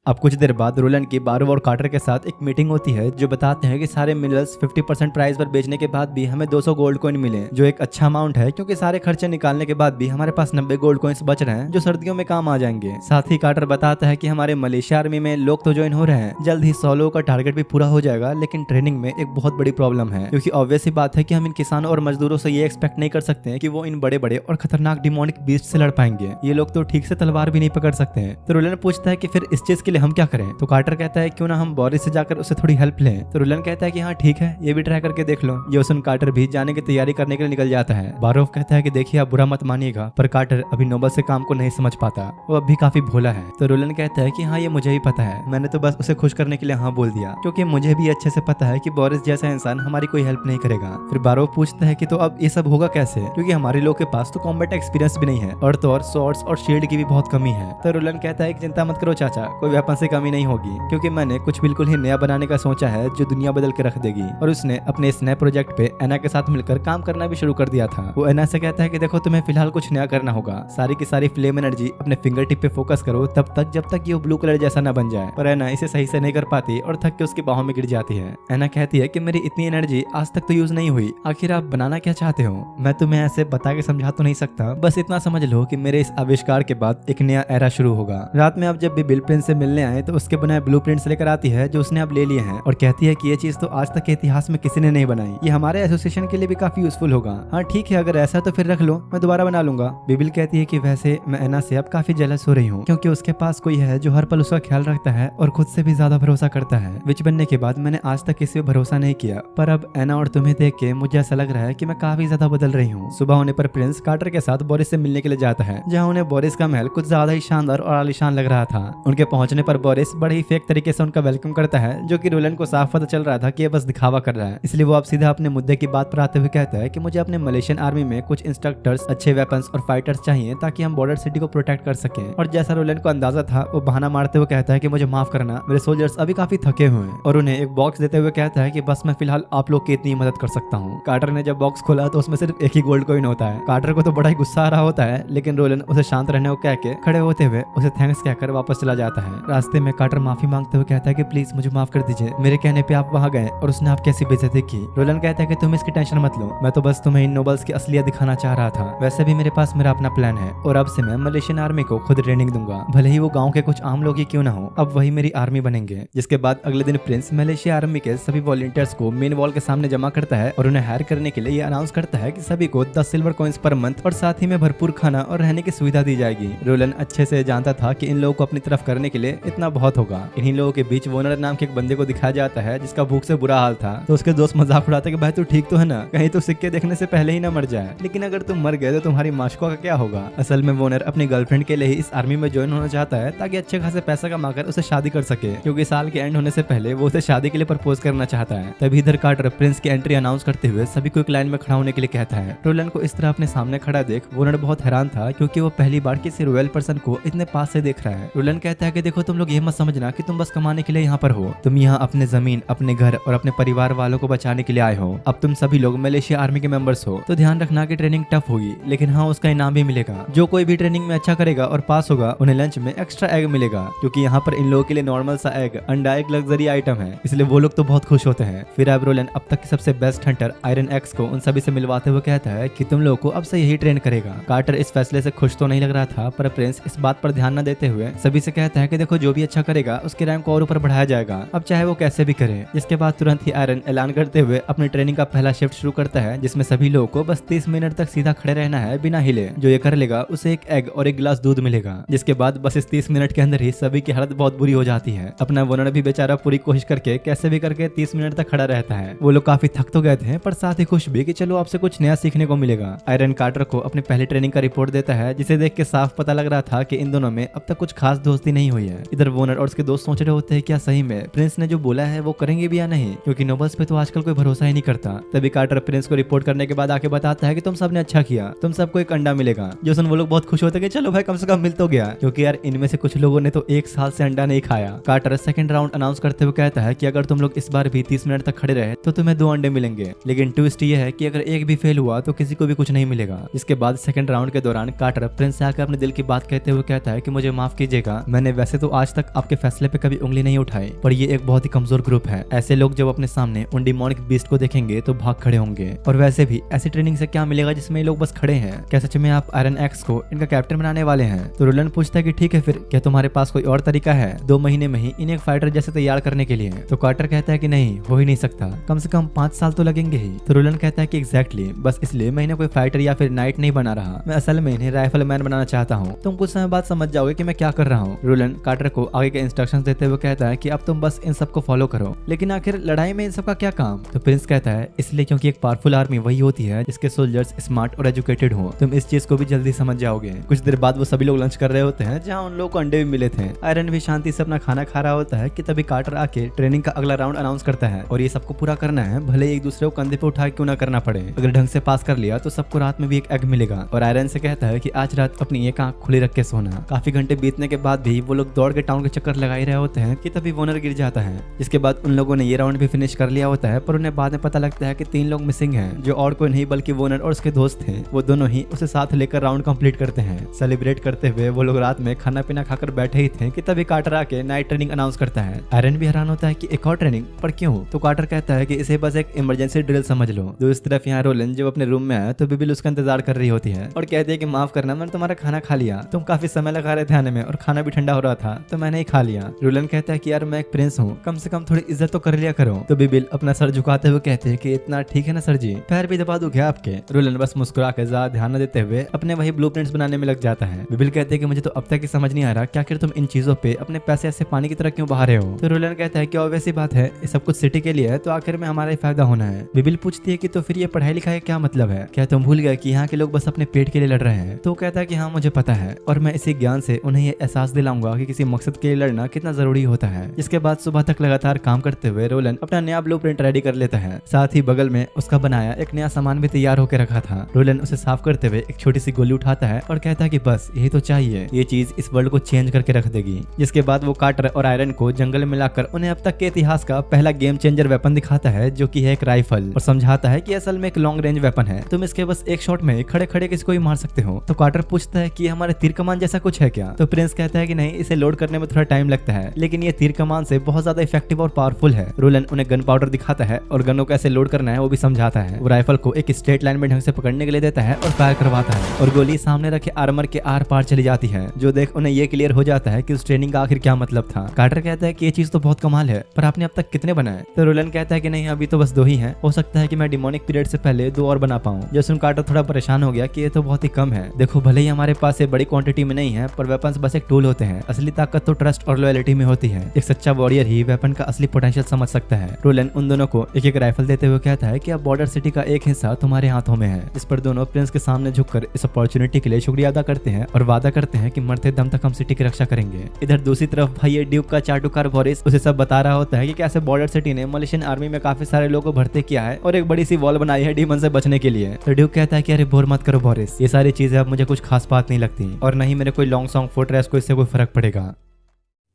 अब कुछ देर बाद रोलन की बारो और कार्टर के साथ एक मीटिंग होती है जो बताते हैं कि सारे मिनरल्स 50% प्राइस पर बेचने के बाद भी हमें 200 गोल्ड कॉइन मिले, जो एक अच्छा अमाउंट है क्योंकि सारे खर्चे निकालने के बाद भी हमारे पास 90 गोल्ड कॉइन्स बच रहे हैं जो सर्दियों में काम आ जाएंगे। साथ ही कार्टर बताता है कि हमारे मलेशिया आर्मी में लोग तो ज्वाइन हो रहे हैं, जल्द ही 100 लोगों का टारगेट भी पूरा हो जाएगा, लेकिन ट्रेनिंग में एक बहुत बड़ी प्रॉब्लम है क्योंकि ऑब्वियस ही बात है कि हम इन किसानों और मजदूरों से ये एक्सपेक्ट नहीं कर सकते हैं कि वो इन बड़े बड़े और खतरनाक डिमोनिक बीस्ट से लड़ पाएंगे। ये लोग तो ठीक से तलवार भी नहीं पकड़ सकते हैं। तो रोलन पूछता है कि फिर इस चीज के लिए हम क्या करें? तो कार्टर कहता है क्यों ना हम बोरिस से जाकर उसे थोड़ी हेल्प लें। तो रोलन कहता है कि हाँ ठीक है, ये भी ट्राई करके देख लो। ये सुन कार्टर भी जाने की तैयारी करने के लिए निकल जाता है। बारोफ कहता है कि देखिए आप बुरा मत मानिएगा, पर कार्टर अभी नोबल से काम को नहीं समझ पाता, वो अब भी काफी भोला है। तो रोलन कहता है कि हाँ ये मुझे भी पता है, मैंने तो बस उसे खुश करने के लिए हाँ बोल दिया, क्योंकि मुझे भी अच्छे से पता है कि बोरिस जैसा इंसान हमारी कोई हेल्प नहीं करेगा। फिर बारोफ पूछता है कि तो अब ये सब होगा कैसे, क्योंकि हमारे लोग के पास तो कॉम्बैट एक्सपीरियंस भी नहीं है और तो और स्वॉर्ड्स और शील्ड की भी बहुत कमी है। तो रोलन कहता है कि चिंता मत करो चाचा, कोई वेपन से कमी नहीं होगी, क्योंकि मैंने कुछ बिल्कुल ही नया बनाने का सोचा है जो दुनिया बदल के रख देगी। और उसने अपने इस नए प्रोजेक्ट पे एना के साथ मिलकर काम करना भी शुरू कर दिया था। वो एना से कहता है कि देखो तुम्हें फिलहाल कुछ नया करना होगा, सारी की सारी फ्लेम एनर्जी अपने फिंगर टिप पे फोकस करो तब तक जब तक ये ब्लू कलर जैसा न बन जाए। पर एना इसे सही से नहीं कर पाती और थक के उसकी बाहों में गिर जाती है। एना कहती है कि मेरी इतनी एनर्जी आज तक तो यूज नहीं हुई, आखिर आप बनाना क्या चाहते हो? मैं तुम्हें ऐसे बता के समझा तो नहीं सकता, बस इतना समझ लो कि मेरे इस आविष्कार के बाद एक नया एरा शुरू होगा। रात में अब जब बिबिल प्रिंस से मिलने मिलने आए तो उसके बनाए ब्लूप्रिंट्स लेकर आती है जो उसने अब ले लिए हैं और कहती है कि ये चीज तो आज तक के इतिहास में किसी ने नहीं बनाई, ये हमारे एसोसिएशन के लिए भी काफी यूजफुल होगा। हाँ ठीक है, अगर ऐसा तो फिर रख लो, मैं दोबारा बना लूंगा। बिबिल कहती है कि वैसे मैं एना से अब काफी जेलस हो रही हूँ क्योंकि उसके पास कोई है जो हर पल उसका ख्याल रखता है और खुद से भी ज्यादा भरोसा करता है। विच बनने के बाद मैंने आज तक किसी पे भरोसा नहीं किया, पर अब एना और तुम्हें देख के मुझे ऐसा लग रहा है कि मैं काफी ज्यादा बदल रही हूँ। सुबह होने पर प्रिंस कार्टर के साथ बोरिस से मिलने के लिए जाता है, जहाँ उन्हें बोरिस का महल कुछ ज्यादा ही शानदार और आलीशान लग रहा था। उनके पहुंचने पर बोरिस बड़े ही फेक तरीके से उनका वेलकम करता है, जो कि रोलन को साफ पता चल रहा था कि ये बस दिखावा कर रहा है। इसलिए वो अब सीधा अपने मुद्दे की बात पर आते हुए कहता है कि मुझे अपने मलेशियन आर्मी में कुछ इंस्ट्रक्टर्स, अच्छे वेपन्स और फाइटर्स चाहिए ताकि हम बॉर्डर सिटी को प्रोटेक्ट कर सकें। और जैसा रोलन को अंदाजा था, वो बहाना मारते हुए कहता है कि मुझे माफ करना, मेरे सोल्जर्स अभी काफी थके हुए हैं, और उन्हें एक बॉक्स देते हुए कहता है कि बस मैं फिलहाल आप लोग की इतनी मदद कर सकता हूँ। कार्टर ने जब बॉक्स खोला तो उसमें सिर्फ एक ही गोल्ड कॉइन होता है। कार्टर को तो बड़ा ही गुस्सा आ रहा होता है, लेकिन रोलन उसे शांत रहने को कह के खड़े होते हुए उसे थैंक्स कहकर वापस चला जाता है। रास्ते में कार्टर माफी मांगते हुए कहता है कि प्लीज मुझे माफ कर दीजिए, मेरे कहने पे आप वहाँ गए और उसने आप कैसी बेइज्जती की। रोलन कहता है कि तुम इसकी टेंशन मत लो, मैं तो बस तुम्हें इन नोबल्स की असलियत दिखाना चाह रहा था। वैसे भी मेरे पास मेरा अपना प्लान है और अब से मैं मलेशियन आर्मी को खुद ट्रेनिंग दूंगा, भले ही वो गाँव के कुछ आम लोग ही क्यों ना हो, अब वही मेरी आर्मी बनेंगे। जिसके बाद अगले दिन प्रिंस मलेशिया आर्मी के सभी वॉलंटियर्स को मेन वॉल के सामने जमा करता है और उन्हें हायर करने के लिए ये अनाउंस करता है कि सभी को 10 सिल्वर कॉइंस पर मंथ और साथ ही में भरपूर खाना और रहने की सुविधा दी जाएगी। रोलन अच्छे से जानता था कि इन लोगों को अपनी तरफ करने के लिए इतना बहुत होगा। इन्हीं लोगों के बीच वोनर नाम के एक बंदे को दिखाया जाता है जिसका भूख से बुरा हाल था, तो उसके दोस्त मजाक उड़ाते कि भाई तू ठीक तो है ना, कहीं तो सिक्के देखने से पहले ही ना मर जाए, लेकिन अगर तुम मर गए तो तुम्हारी माशुका का क्या होगा। असल में वोनर अपनी गर्लफ्रेंड के लिए ही इस आर्मी में ज्वाइन होना चाहता है ताकि अच्छे खासे पैसा कमाकर उसे शादी कर सके, क्योंकि साल के एंड होने से पहले वो उसे शादी के लिए प्रपोज करना चाहता है। तभी इधर कार्टर प्रिंस की एंट्री अनाउंस करते हुए सभी को एक लाइन में खड़ा होने के लिए कहता है। रोलन को इस तरह अपने सामने खड़ा देख वोनर बहुत हैरान था, क्योंकि वो पहली बार किसी रॉयल पर्सन को इतने पास से देख रहा है। रोलन कहता है कि देखो तुम लोग ये मत समझना कि तुम बस कमाने के लिए यहाँ पर हो, तुम यहाँ अपने जमीन, अपने घर और अपने परिवार वालों को बचाने के लिए आए हो। अब तुम सभी लोग मलेशिया आर्मी के मेंबर्स हो, तो ध्यान रखना कि ट्रेनिंग टफ होगी, लेकिन हाँ उसका इनाम भी मिलेगा। जो कोई भी ट्रेनिंग में अच्छा करेगा और पास होगा उन्हें लंच में एक्स्ट्रा एग मिलेगा, क्योंकि यहाँ पर इन लोगों के लिए नॉर्मल सा एग, अंडा एक लग्जरी आइटम है, इसलिए वो लोग तो बहुत खुश होते हैं। फिर अब रोलन अब तक सबसे बेस्ट हंटर आयरन एक्स को उन सभी से मिलवाते हुए कहता है कि तुम लोगों को अब से यही ट्रेन करेगा। कार्टर इस फैसले से खुश तो नहीं लग रहा था, पर प्रिंस इस बात पर ध्यान न देते हुए सभी से कहता है कि देखो जो भी अच्छा करेगा उसके रैंक को और ऊपर बढ़ाया जाएगा, अब चाहे वो कैसे भी करे। जिसके बाद तुरंत ही आयरन ऐलान करते हुए अपनी ट्रेनिंग का पहला शिफ्ट शुरू करता है, जिसमें सभी लोगों को बस 30 मिनट तक सीधा खड़े रहना है बिना हिले। जो ये कर लेगा उसे एक एग और एक गिलास दूध मिलेगा। जिसके बाद बस इस 30 मिनट के अंदर ही सभी की हालत बहुत बुरी हो जाती है। अपना वोनर भी बेचारा पूरी कोशिश करके कैसे भी करके 30 मिनट तक खड़ा रहता है। वो लोग काफी थक तो गए थे, पर साथ ही खुश भी कि चलो आपसे कुछ नया सीखने को मिलेगा। आयरन कार्टर को अपनी पहली ट्रेनिंग का रिपोर्ट देता है, जिसे देख के साफ पता लग रहा था कि इन दोनों में अब तक कुछ खास दोस्ती नहीं हुई है। इधर वोनर और उसके दोस्त सोच रहे होते हैं क्या सही में प्रिंस ने जो बोला है वो करेंगे भी या नहीं, क्योंकि नोबल्स पे तो आजकल कोई भरोसा ही नहीं करता। तभी कार्टर प्रिंस को रिपोर्ट करने के बाद आके बताता है कि तुम सबने अच्छा किया, तुम सबको एक अंडा मिलेगा। जो सुन वो लोग बहुत खुश होते हैं कि चलो भाई कम से कम मिल तो गया, क्योंकि यार इनमें से कुछ लोगों ने तो 1 साल से अंडा नहीं खाया। कार्टर सेकंड राउंड अनाउंस करते हुए कहता है कि अगर तुम लोग इस बार भी 30 मिनट तक खड़े रहे तो तुम्हें 2 अंडे मिलेंगे, लेकिन ट्विस्ट ये है कि अगर एक भी फेल हुआ तो किसी को भी कुछ नहीं मिलेगा। इसके बाद सेकंड राउंड के दौरान कार्टर प्रिंस से आकर अपने दिल की बात कहते हुए कहता है कि मुझे माफ कीजिएगा, मैंने वैसे तो आज तक आपके फैसले पे कभी उंगली नहीं उठाई, पर ये एक बहुत ही कमजोर ग्रुप है। ऐसे लोग जब अपने सामने उन डिमोनिक बीस्ट को देखेंगे तो भाग खड़े होंगे, और वैसे भी ऐसी ट्रेनिंग से क्या मिलेगा जिसमें ये लोग बस खड़े हैं। क्या सच में आप आयरन एक्स को इनका कैप्टन बनाने वाले हैं? तो रोलन पूछता है कि ठीक है फिर क्या तुम्हारे पास कोई और तरीका है 2 महीने में ही इन्हें एक फाइटर जैसे तैयार करने के लिए? तो कार्टर कहता है कि नहीं, हो ही नहीं सकता, कम से कम 5 साल तो लगेंगे ही। तो रोलन कहता है कि एग्जैक्टली, बस इसलिए मैं इन्हें कोई फाइटर या फिर नाइट नहीं बना रहा, मैं असल में इन्हें राइफल मैन बनाना चाहता हूँ। तुम कुछ समय बाद समझ जाओगे कि मैं क्या कर रहा हूँ। रोलन कार्टर को आगे के इंस्ट्रक्शंस देते हुए कहता है कि अब तुम बस इन सबको फॉलो करो, लेकिन आखिर लड़ाई में इन सब का क्या काम? तो प्रिंस कहता है इसलिए क्योंकि एक पावरफुल आर्मी वही होती है जिसके सोल्जर्स स्मार्ट और एजुकेटेड हो। तुम इस चीज को भी जल्दी समझ जाओगे। कुछ देर बाद वो सभी लोग लंच कर रहे होते हैं, जहाँ उन लोगों को अंडे भी मिले थे। आयरन भी शांति से अपना खाना खा रहा होता है कि तभी कार्टर आके ट्रेनिंग का अगला राउंड अनाउंस करता है, और ये सबको पूरा करना है, भले एक दूसरे को कंधे पे उठा क्यों ना करना पड़े। अगर ढंग से पास कर लिया तो सबको रात में भी एक एग मिलेगा। और आयरन से कहता है कि आज रात अपनी एक आंख खुली रख के सोना। काफी घंटे बीतने के बाद भी वो लोग दौड़ के टाउन के चक्कर लगा ही रहे होते हैं कि तभी वोनर गिर जाता है। जिसके बाद उन लोगों ने ये राउंड भी फिनिश कर लिया होता है, पर उन्हें बाद में पता लगता है कि 3 लोग मिसिंग हैं, जो और कोई नहीं बल्कि वोनर और उसके दोस्त थे। वो दोनों ही उसे साथ लेकर राउंड कंप्लीट करते हैं। सेलिब्रेट करते हुए वो लोग रात में खाना पीना खाकर बैठे ही थे कि तभी कार्टर आके नाइट ट्रेनिंग अनाउंस करता है। आयरन भी हैरान होता है कि एक और ट्रेनिंग, पर क्यों? तो कार्टर कहता है कि इसे बस एक इमरजेंसी ड्रिल समझ लो। तो इस तरफ यहाँ रोलन जब अपने रूम में आया तो बिबिल उसका इंतजार कर रही होती है और कहती है कि माफ करना, मैंने तुम्हारा खाना खा लिया, तुम काफी समय लगा रहे थे आने में और खाना भी ठंडा हो रहा था, तो मैंने ही खा लिया। रोलन कहता है कि यार मैं एक प्रिंस हूँ, कम से कम थोड़ी इज्जत तो कर लिया करो। तो बिबिल अपना सर झुकाते हुए कहते हैं कि इतना ठीक है ना सर जी, पैर भी दबा दूं क्या आपके। रोलन बस मुस्कुरा के ज्यादा ध्यान न देते हुए अपने वही ब्लूप्रिंट्स बनाने में लग जाता है। बिबिल कहते हैं कि मुझे तो अब तक ही समझ नहीं आ रहा कि आखिर तुम इन चीजों पे अपने पैसे ऐसे पानी की तरह क्यों बहा रहे हो। तो रोलन कहता है कि ऑब्वियस सी बात है, ये सब कुछ सिटी के लिए है तो आखिर में हमारा ही फायदा होना है। बिबिल पूछती है कि तो फिर ये पढ़ाई लिखाई का क्या मतलब है, क्या तुम भूल गए कि यहाँ के लोग बस अपने पेट के लिए लड़ रहे हैं। तो कहता है कि हाँ मुझे पता है, और मैं इसी ज्ञान से उन्हें ये एहसास दिलाऊंगा कि किसी मकसद के लिए लड़ना कितना जरूरी होता है। इसके बाद सुबह तक लगातार काम करते हुए रोलन अपना नया ब्लूप्रिंट रेडी कर लेता है। साथ ही बगल में उसका बनाया एक नया सामान भी तैयार होकर रखा था। रोलन उसे साफ करते हुए एक छोटी सी गोली उठाता है और कहता है कि बस यही तो चाहिए, ये चीज इस वर्ल्ड को चेंज करके रख देगी। जिसके बाद वो कार्टर और आयरन को जंगल में मिलाकर उन्हें अब तक के इतिहास का पहला गेम चेंजर वेपन दिखाता है, जो कि है एक राइफल, और समझाता है कि असल में एक लॉन्ग रेंज वेपन है, तुम इसके बस एक शॉट में खड़े खड़े किसी को ही मार सकते हो। तो कार्टर पूछता है कि हमारे तीर कमान जैसा कुछ है क्या। तो प्रिंस कहता है कि नहीं, इसे लोड करने में थोड़ा टाइम लगता है, लेकिन ये तीर कमान से बहुत ज्यादा इफेक्टिव और पावरफुल है। रोलन उन्हें गन पाउडर दिखाता है और गनों को कैसे लोड करना है वो भी समझाता है। वो राइफल को एक स्ट्रेट लाइन में ढंग से पकड़ने के लिए देता है और फायर करवाता है, और गोली सामने रखे आर्मर के आर पार चली जाती है, जो देख उन्हें ये क्लियर हो जाता है कि उस ट्रेनिंग का आखिर क्या मतलब था। कार्टर कहता है कि ये चीज तो बहुत कमाल है, पर आपने अब तक कितने बनाए। तो रोलन कहता है कि नहीं, अभी तो बस 2 ही हैं, हो सकता है कि मैं डिमोनिक पीरियड से पहले 2 और बना पाऊं। जो सुन कार्टर थोड़ा परेशान हो गया कि ये तो बहुत ही कम है। देखो भले ही हमारे पास ये बड़ी क्वांटिटी में नहीं है, पर वेपन्स बस एक टूल होते हैं, असली ताकत तो ट्रस्ट और लॉयल्टी में होती है। एक सच्चा वॉरियर ही वेपन का असली पोटेंशियल समझ सकता है। रोलन उन दोनों को एक एक राइफल देते हुए कहता है कि अब बॉर्डर सिटी का एक हिस्सा तुम्हारे हाथों में है। इस पर दोनों प्रिंस के सामने झुककर इस अपॉर्चुनिटी के लिए शुक्रिया अदा करते हैं और वादा करते हैं कि मरते दम तक हम सिटी की रक्षा करेंगे। इधर दूसरी तरफ भाई ये ड्यूक का चाटुकार बोरिस उसे सब बता रहा होता है कि कैसे बॉर्डर सिटी ने मलेशियन आर्मी में काफी सारे लोगों को भर्ती किया है और एक बड़ी सी वॉल बनाई है डीमन से बचने के लिए। तो ड्यूक कहता है कि अरे बोर मत करो बोरिस, ये सारी चीजें अब मुझे कुछ खास बात नहीं लगती, और नहीं मेरे कोई लॉन्ग सॉन्ग फोर्ट्रेस को इससे कोई फर्क पड़ेगा।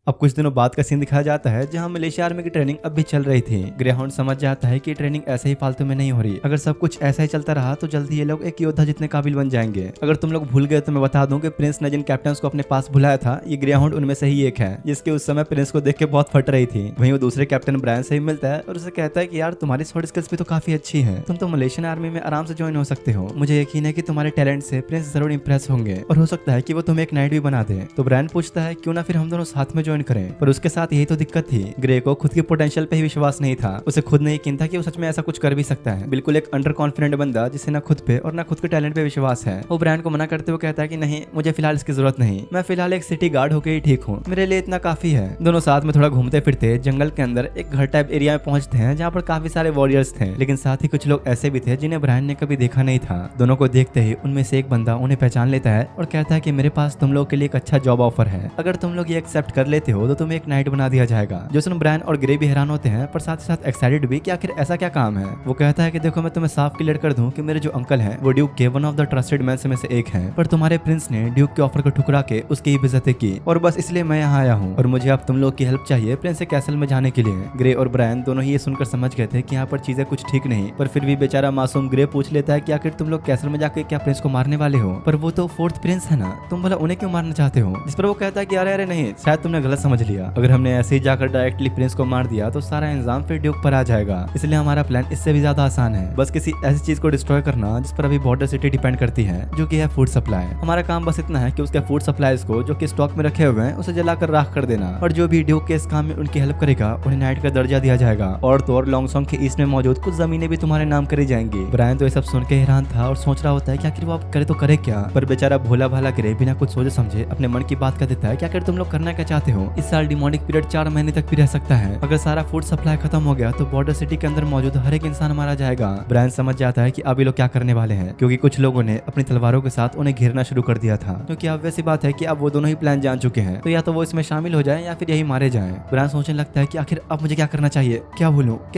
अब कुछ दिनों बाद का सीन दिखाया जाता है जहां मलेशिया आर्मी की ट्रेनिंग अब भी चल रही थी। ग्रेहाउंड समझ जाता है कि ट्रेनिंग ऐसे ही फालतू में नहीं हो रही, अगर सब कुछ ऐसा ही चलता रहा तो जल्दी ये लोग एक योद्धा जितने काबिल बन जाएंगे। अगर तुम लोग भूल गए तो मैं बता दूं कि प्रिंस ने जिन कैप्टन्स को अपने पास बुलाया था, ये ग्रेहाउंड उनमें से ही एक है, जिसके उस समय प्रिंस को देख के बहुत फट रही थी। वहीं वो दूसरे कैप्टन ब्रायन से ही मिलता है और उसे कहता है कि यार तुम्हारी शॉट स्किल्स भी तो काफी अच्छी है, तुम तो मलेशियन आर्मी में आराम से ज्वाइन हो सकते हो। मुझे यकीन है कि तुम्हारे टैलेंट से प्रिंस जरूर इंप्रेस होंगे और हो सकता है कि वो तुम्हें एक नाइट भी बना दे। तो ब्रायन पूछता है क्यों ना फिर हम दोनों साथ में ज्वाइन करें, पर उसके साथ यही तो दिक्कत थी, ग्रे को खुद के पोटेंशियल पे ही विश्वास नहीं था। उसे खुद नहीं यकीन था कि वो सच में ऐसा कुछ कर भी सकता है। बिल्कुल एक अंडर कॉन्फिडेंट बंदा जिसे ना खुद पे और ना खुद के टैलेंट पे विश्वास है। वो ब्रायन को मना करते हुए कहता है कि नहीं, मुझे फिलहाल इसकी जरूरत नहीं, मैं फिलहाल एक सिटी गार्ड होकर ही ठीक हूँ, मेरे लिए इतना काफी है। दोनों साथ में थोड़ा घूमते फिरते जंगल के अंदर एक घर टाइप एरिया में पहुंचते हैं जहाँ पर काफी सारे वॉरियर्स थे, लेकिन साथ ही कुछ लोग ऐसे भी थे जिन्हें ब्रायन ने कभी देखा नहीं था। दोनों को देखते ही उनमें से एक बंदा उन्हें पहचान लेता है और कहता है कि मेरे पास तुम लोग के लिए एक अच्छा जॉब ऑफर है, अगर तुम लोग ये एक्सेप्ट कर लेते हो तो तुम्हें एक नाइट बना दिया जाएगा। जो सुन ब्रायन और ग्रे भी हैरान होते हैं, पर साथ ही साथ एक्साइटेड भी कि आखिर ऐसा क्या काम है। वो कहता है कि देखो मैं तुम्हें साफ क्लियर कर दूं कि मेरे जो अंकल हैं वो ड्यूक के one of the trusted man में से एक हैं, पर तुम्हारे प्रिंस ने ड्यूक के ऑफर को ठुकरा के उसकी ही बेइज्जती की और बस इसलिए मैं यहाँ आया हूँ और मुझे अब तुम लोग की हेल्प चाहिए प्रिंस के कैसल में जाने के लिए। ग्रे और ब्रायन दोनों ही ये सुनकर समझ गए थे कि यहाँ पर चीजें कुछ ठीक नहीं, पर फिर भी बेचारा मासूम ग्रे पूछ लेता है कि आखिर तुम लोग कैसल में जाके क्या प्रिंस को मारने वाले हो, पर वो तो 4th प्रिंस है ना, तुम भला उन्हें क्यों मारना चाहते हो। जिस पर वो कहता है कि अरे नहीं, शायद तुमने गलत समझ लिया, अगर हमने ऐसे ही जाकर डायरेक्टली प्रिंस को मार दिया तो सारा इंजाम फिर ड्यूक पर आ जाएगा, इसलिए हमारा प्लान इससे भी ज्यादा आसान है, बस किसी ऐसी चीज को डिस्ट्रॉय करना जिस पर अभी बॉर्डर सिटी डिपेंड करती है, जो कि है फूड सप्लाई। हमारा काम बस इतना है कि उसके फूड सप्लाईज को जो कि स्टॉक में रखे हुए हैं उसे जलाकर राख कर देना, और जो भी ड्यूक के इस काम में उनकी हेल्प करेगा उन्हें नाइट का दर्जा दिया जाएगा, और तो और लॉन्ग सॉन्ग के ईस्ट में मौजूद कुछ जमीनें भी तुम्हारे नाम करी जाएंगी। ब्रायन तो ये सब सुन के हैरान था और सोच रहा होता है कि आखिर वो अब करे तो करे क्या, पर बेचारा भोला भाला ग्रे बिना कुछ सोचे समझे अपने मन की बात कर देता है कि आखिर तुम लोग करना क्या चाहते हो। इस साल डिमोनिक पीरियड 4 महीने तक भी रह सकता है, अगर सारा फूड सप्लाई खत्म हो गया तो बॉर्डर सिटी के अंदर मौजूद हर एक इंसान मारा जाएगा। ब्रायन समझ जाता है कि अब ये लोग क्या करने वाले हैं, क्योंकि कुछ लोगों ने अपनी तलवारों के साथ उन्हें घेरना शुरू कर दिया था, क्योंकि अब वैसी बात है कि अब वो दोनों ही प्लान जान चुके हैं, तो या तो वो इसमें शामिल हो जाए या फिर यही मारे जाएं। ब्रायन सोचने लगता है कि आखिर अब मुझे क्या करना चाहिए, क्या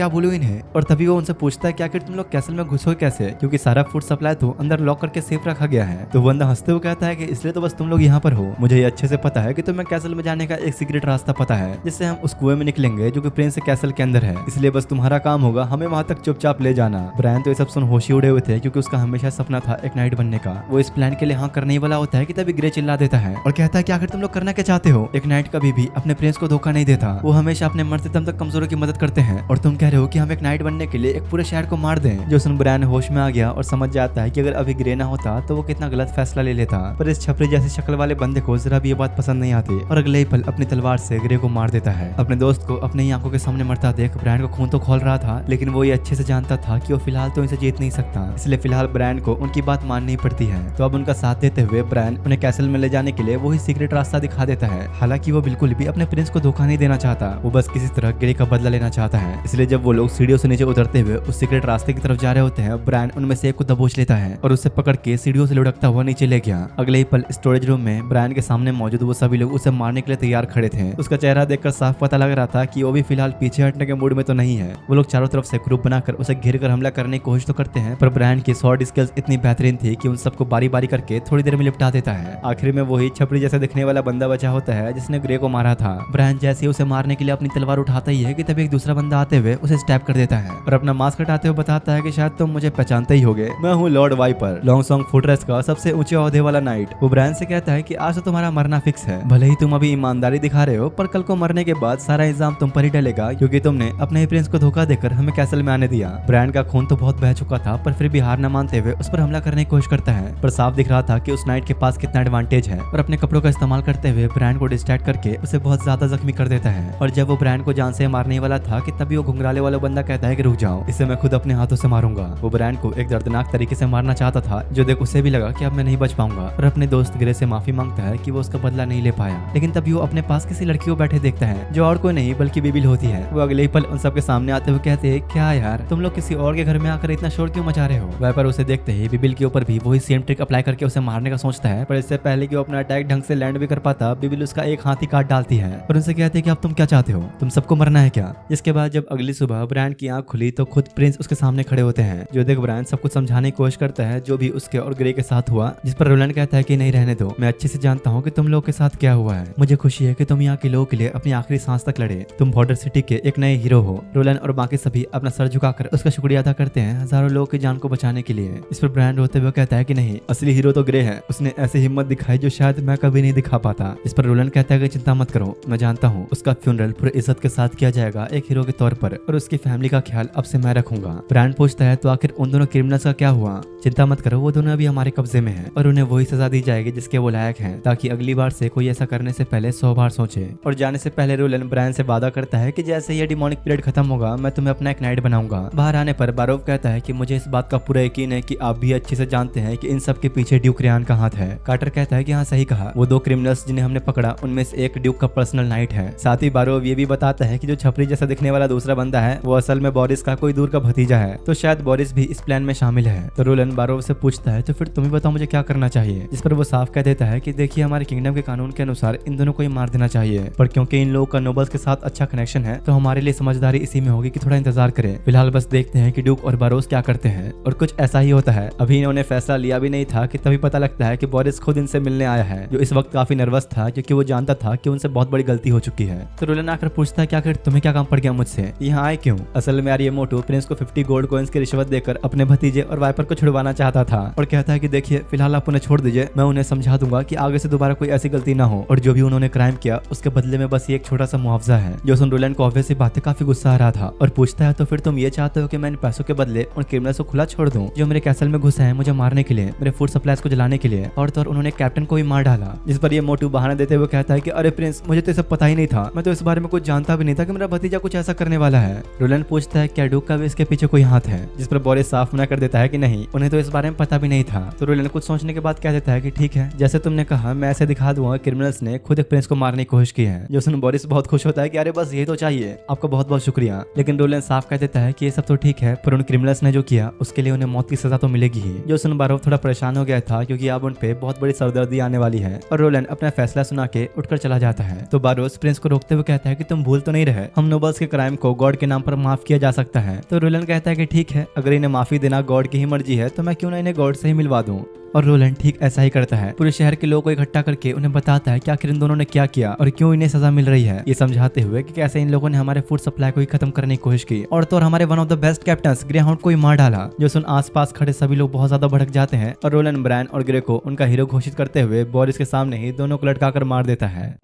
बोलूं इन्हें, और तभी वो उनसे पूछता है कि आखिर तुम लोग कैसल में घुसो कैसे, क्योंकि सारा फूड सप्लाई तो अंदर लॉक करके सेफ रखा गया है। तो बंदा हंसते हुए कहता है कि इसलिए तो बस तुम लोग यहाँ पर हो, मुझे ये अच्छे से पता है कि तुम्हें कैसल में जाने का एक सीक्रेट रास्ता पता है जिससे हम उस कुएं में निकलेंगे जो कि प्रिंस कैसल के अंदर है, इसलिए बस तुम्हारा काम होगा हमें वहां तक चुपचाप ले जाना। ब्रायन तो ये सब सुन होशी उड़े हुए थे, क्योंकि उसका हमेशा सपना था एक नाइट बनने का। वो इस प्लान के लिए हाँ करने ही वाला होता है कि तभी ग्रे चिल्ला देता है और कहता है कि आखिर तुम लोग करना क्या चाहते हो, एक नाइट कभी भी अपने प्रिंस को धोखा नहीं देता, वो हमेशा अपने मरते दम तक कमजोरों की मदद करते हैं, और तुम कह रहे हो कि हम एक नाइट बनने के लिए एक पूरे शहर को मार दें। जो सुन ब्रायन होश में आ गया और समझ जाता है कि अगर अभी ग्रे ना होता तो वो कितना गलत फैसला ले लेता, पर इस छपरी जैसी शक्ल वाले बंदे को जरा भी ये बात पसंद नहीं आती और अगले ही पल अपनी अपनी तलवार से ग्रे को मार देता है। अपने दोस्त को अपनी ही आंखों के सामने मरता देख ब्रायन को खून तो खोल रहा था, लेकिन वो ये अच्छे से जानता था कि वो फिलहाल तो इसे जीत नहीं सकता, इसलिए फिलहाल ब्रायन को उनकी बात माननी पड़ती है। तो अब उनका साथ देते हुए ब्रायन उन्हें कैसल में ले जाने के लिए वही सीक्रेट रास्ता दिखा देता है। हालांकि वो बिल्कुल भी अपने प्रिंस को धोखा नहीं देना चाहता, वो बस किसी तरह ग्रे का बदला लेना चाहता है। इसलिए जब वो लोग सीढ़ियों से नीचे उतरते हुए उस सीक्रेट रास्ते की तरफ जा रहे होते हैं, ब्रायन उनमें से एक को दबोच लेता है और उसे पकड़ के सीढ़ियों से लुढ़कता हुआ नीचे ले गया। अगले ही पल स्टोरेज रूम में ब्रायन के सामने मौजूद वो सभी लोग उसे मारने के लिए तैयार खड़े थे। उसका चेहरा देखकर साफ पता लग रहा था कि वो भी फिलहाल पीछे हटने के मूड में तो नहीं है। वो लोग चारों तरफ से ग्रुप बनाकर उसे घेर कर हमला करने की कोशिश तो करते हैं, पर ब्रायन की शॉट स्किल्स इतनी बेहतरीन थी कि उन सबको बारी बारी करके थोड़ी देर में निपटा देता है। आखिर में वही छपरी जैसे दिखने वाला बंदा बचा होता है जिसने ग्रे को मारा था। ब्रायन जैसे उसे मारने के लिए अपनी तलवार उठाता ही है कि तभी एक दूसरा बंदा आते हुए उसे स्टैब कर देता है और अपना मास्क हटाते हुए बताता है कि शायद तुम मुझे पहचानते ही होगे, मैं हूँ lord viper, long song fortress का सबसे ऊंचे ओहदे वाला नाइट। वो ब्रायन से कहता है कि आज तो तुम्हारा मरना फिक्स है, भले ही तुम अभी ईमानदारी दिखा रहे हो, पर कल को मरने के बाद सारा इल्जाम तुम पर ही डलेगा, क्योंकि तुमने अपने ही प्रिंस को धोखा देकर हमें कैसल में आने दिया। ब्रायन का खून तो बहुत बह चुका था, पर फिर भी हार न मानते हुए उस पर हमला करने की कोशिश करता है, पर साफ दिख रहा था कि उस नाइट के पास कितना एडवांटेज है और अपने कपड़ों का इस्तेमाल करते हुए ब्रायन को डिस्ट्रैक्ट करके उसे बहुत ज्यादा जख्मी कर देता है। और जब वो ब्रायन को जान से मारने वाला था कि तभी वो घुंघराले वाला बंदा कहता है कि रुक जाओ, इसे मैं खुद अपने हाथों से मारूंगा। वो ब्रायन को एक दर्दनाक तरीके से मारना चाहता था, जो देख उसे भी लगा कि अब मैं नहीं बच पाऊंगा, और अपने दोस्त ग्रे से माफी मांगता है कि वो उसका बदला नहीं ले पाया। लेकिन तभी वो अपने पास किसी लड़की को बैठे देखता है जो और कोई नहीं बल्कि बिबिल होती है। वो अगले ही पल उन सबके सामने आते हुए कहते हैं, क्या यार तुम लोग किसी और के घर में आकर इतना शोर क्यों मचा रहे हो। वाइपर उसे देखते ही बिबिल के ऊपर भी वही सेम ट्रिक अप्लाई करके उसे मारने का सोचता है, पर इससे पहले कि वो अपना अटैक ढंग से लैंड भी कर पाता, बिबिल उसका एक हाथ ही काट डालती है और उनसे कहते हैं कि अब तुम क्या चाहते हो, तुम सबको मरना है क्या। इसके बाद जब अगली सुबह ब्रायन की आंख खुली तो खुद प्रिंस उसके सामने खड़े होते हैं, जो देख ब्रायन सब कुछ समझाने की कोशिश करता है जो भी उसके और ग्रे के साथ हुआ, जिस पर रोलैंड कहता है कि नहीं रहने दो, मैं अच्छे से जानता हूँ कि तुम लोग के साथ क्या हुआ है, मुझे खुशी है कि तुम यहाँ के लोगों के लिए अपनी आखिरी सांस तक लड़े, तुम बॉर्डर सिटी के एक नए हीरो हो। रोलैंड और बाकी सभी अपना सर झुकाकर उसका शुक्रिया अदा करते हैं हजारों लोगों की जान को बचाने के लिए। इस पर ब्रायन रोते हुए कहता है कि नहीं, असली हीरो तो ग्रे है, उसने ऐसी हिम्मत दिखाई जो शायद मैं कभी नहीं दिखा पाता। इस पर रोलैंड कहता है कि चिंता मत करो, मैं जानता हूँ उसका फ्यूनरल पूरे इज्जत के साथ किया जाएगा एक हीरो के तौर पर, और उसकी फैमिली का ख्याल अब से मैं रखूंगा। ब्रायन पूछता है तो आखिर उन दोनों क्रिमिनल्स का क्या हुआ। चिंता मत करो, वो दोनों अभी हमारे कब्जे में हैं और उन्हें वही सजा दी जाएगी जिसके वो लायक हैं, ताकि अगली बार से कोई ऐसा करने से पहले 100 बार सोचे। और जाने से पहले रोलैंड ब्रायन से वादा करता है कि जैसे ये डिमोनिक पीरियड खत्म होगा मैं तुम्हें अपना एक नाइट बनाऊंगा। बाहर आने पर बारोव कहता है कि मुझे इस बात का पूरा यकीन है कि आप भी अच्छे से जानते हैं कि इन सब के पीछे ड्यूक रियान का हाथ है। कार्टर कहता है कि हाँ सही कहा, वो दो क्रिमिनल्स जिन्हें हमने पकड़ा उनमें से एक ड्यूक का पर्सनल नाइट है। साथ ही बारोव ये भी बताता है कि जो छपरी जैसा दिखने वाला दूसरा बंदा है वो असल में बोरिस का कोई दूर का भतीजा है, तो शायद बोरिस भी इस प्लान में शामिल है। तो रोलैंड बारोव से पूछता है तो फिर तुम ही बताओ मुझे क्या करना चाहिए। जिस पर वो साफ कह देता है कि देखिए हमारे किंगडम के कानून के अनुसार इन दोनों को ही मार देना चाहिए, पर क्योंकि इन लोगों का नोबल्स के साथ अच्छा कनेक्शन है तो हमारे लिए समझदारी इसी में होगी कि थोड़ा इंतजार करें। फिलहाल बस देखते हैं कि ड्यूक और बारोस क्या करते हैं। और कुछ ऐसा ही होता है, अभी इन्होंने फैसला लिया भी नहीं था कि तभी पता लगता है कि बोरिस खुद इनसे मिलने आया है, जो इस वक्त काफी नर्वस था क्योंकि वो जानता था कि उनसे बहुत बड़ी गलती हो चुकी है। तो रोलैंड आकर पूछता है कि आखिर तुम्हें क्या काम पड़ गया मुझसे, यहाँ आए क्यों। असल में यार ये मोटू प्रिंस को 50 गोल्ड कॉइंस की रिश्वत देकर अपने भतीजे और वाइपर को छुड़वाना चाहता था, और कहता है कि देखिए फिलहाल आप उन्हें छोड़ दीजिए, मैं उन्हें समझा दूंगा कि आगे से दोबारा कोई ऐसी गलती ना हो, और जो भी उन्होंने क्राइम किया उसके बदले में बस ये एक छोटा सा मुआवजा है। जो सुन रोलैंड को ऑब्वियस बातें काफी गुस्सा आ रहा था और पूछता है तो फिर तुम ये चाहते हो कि मैं इन पैसों के बदले उन क्रिमिनल्स को खुला छोड़ दूं जो मेरे कैसल में घुसे हैं मुझे मारने के लिए, मेरे फूड सप्लाईज को जलाने के लिए, और तो उन्होंने कैप्टन को भी मार डाला। जिस पर ये मोटू बहाना देते हुए कहता है कि अरे प्रिंस मुझे तो सब पता ही नहीं था, मैं तो इस बारे में कुछ जानता भी नहीं था कि मेरा भतीजा कुछ ऐसा करने वाला है। रोलैंड पूछता है क्या ड्यूक का भी इसके पीछे कोई हाथ है, जिस पर बोरिस साफ मना कर देता है कि नहीं, उन्हें तो इस बारे में पता भी नहीं था। तो रोलैंड कुछ सोचने के बाद कह देता है कि ठीक है जैसे तुमने कहा मैं ऐसे दिखा दूंगा क्रिमिनल्स ने खुद एक प्रिंस को मारने की कोशिश की है। जो सुन बोरिस बहुत खुश होता है कि अरे बस ये तो चाहिए, आपका बहुत बहुत शुक्रिया। लेकिन रोलैंड साफ कह देता है कि ये सब तो ठीक है पर उन क्रिमिनल्स ने जो किया उसके लिए उन्हें मौत की सजा तो मिलेगी ही। जो सुन बारोव थोड़ा परेशान हो गया था क्योंकि अब उन पे बहुत बड़ी सरदर्दी आने वाली है, और रोलैंड अपना फैसला सुना के उठकर चला जाता है। तो बारोस प्रिंस को रोकते हुए कहता है कि तुम भूल तो नहीं रहे, हम नोबल्स के क्राइम को गॉड के नाम पर माफ किया जा सकता है। तो रोलैंड कहता है कि ठीक है अगर इन्हें माफी देना गॉड की ही मर्जी है तो मैं क्यों ना इन्हें गॉड से ही मिलवा दूं। और रोलैंड ठीक ऐसा ही करता है, पूरे शहर के लोगों को इकट्ठा करके उन्हें बताता है कि आखिर इन दोनों ने क्या किया और क्यों इन्हें सजा मिल रही है, ये समझाते हुए कि कैसे इन लोगों ने हमारे फूड सप्लाई को ही खत्म करने की कोशिश की और तो और हमारे one of the best captains grey hound को ही मार डाला। जो सुन आसपास खड़े सभी लोग बहुत ज्यादा भड़क जाते हैं और रोलैंड ब्रायन और ग्रे को उनका हीरो घोषित करते हुए बोरिस के सामने ही दोनों को लटका कर मार देता है।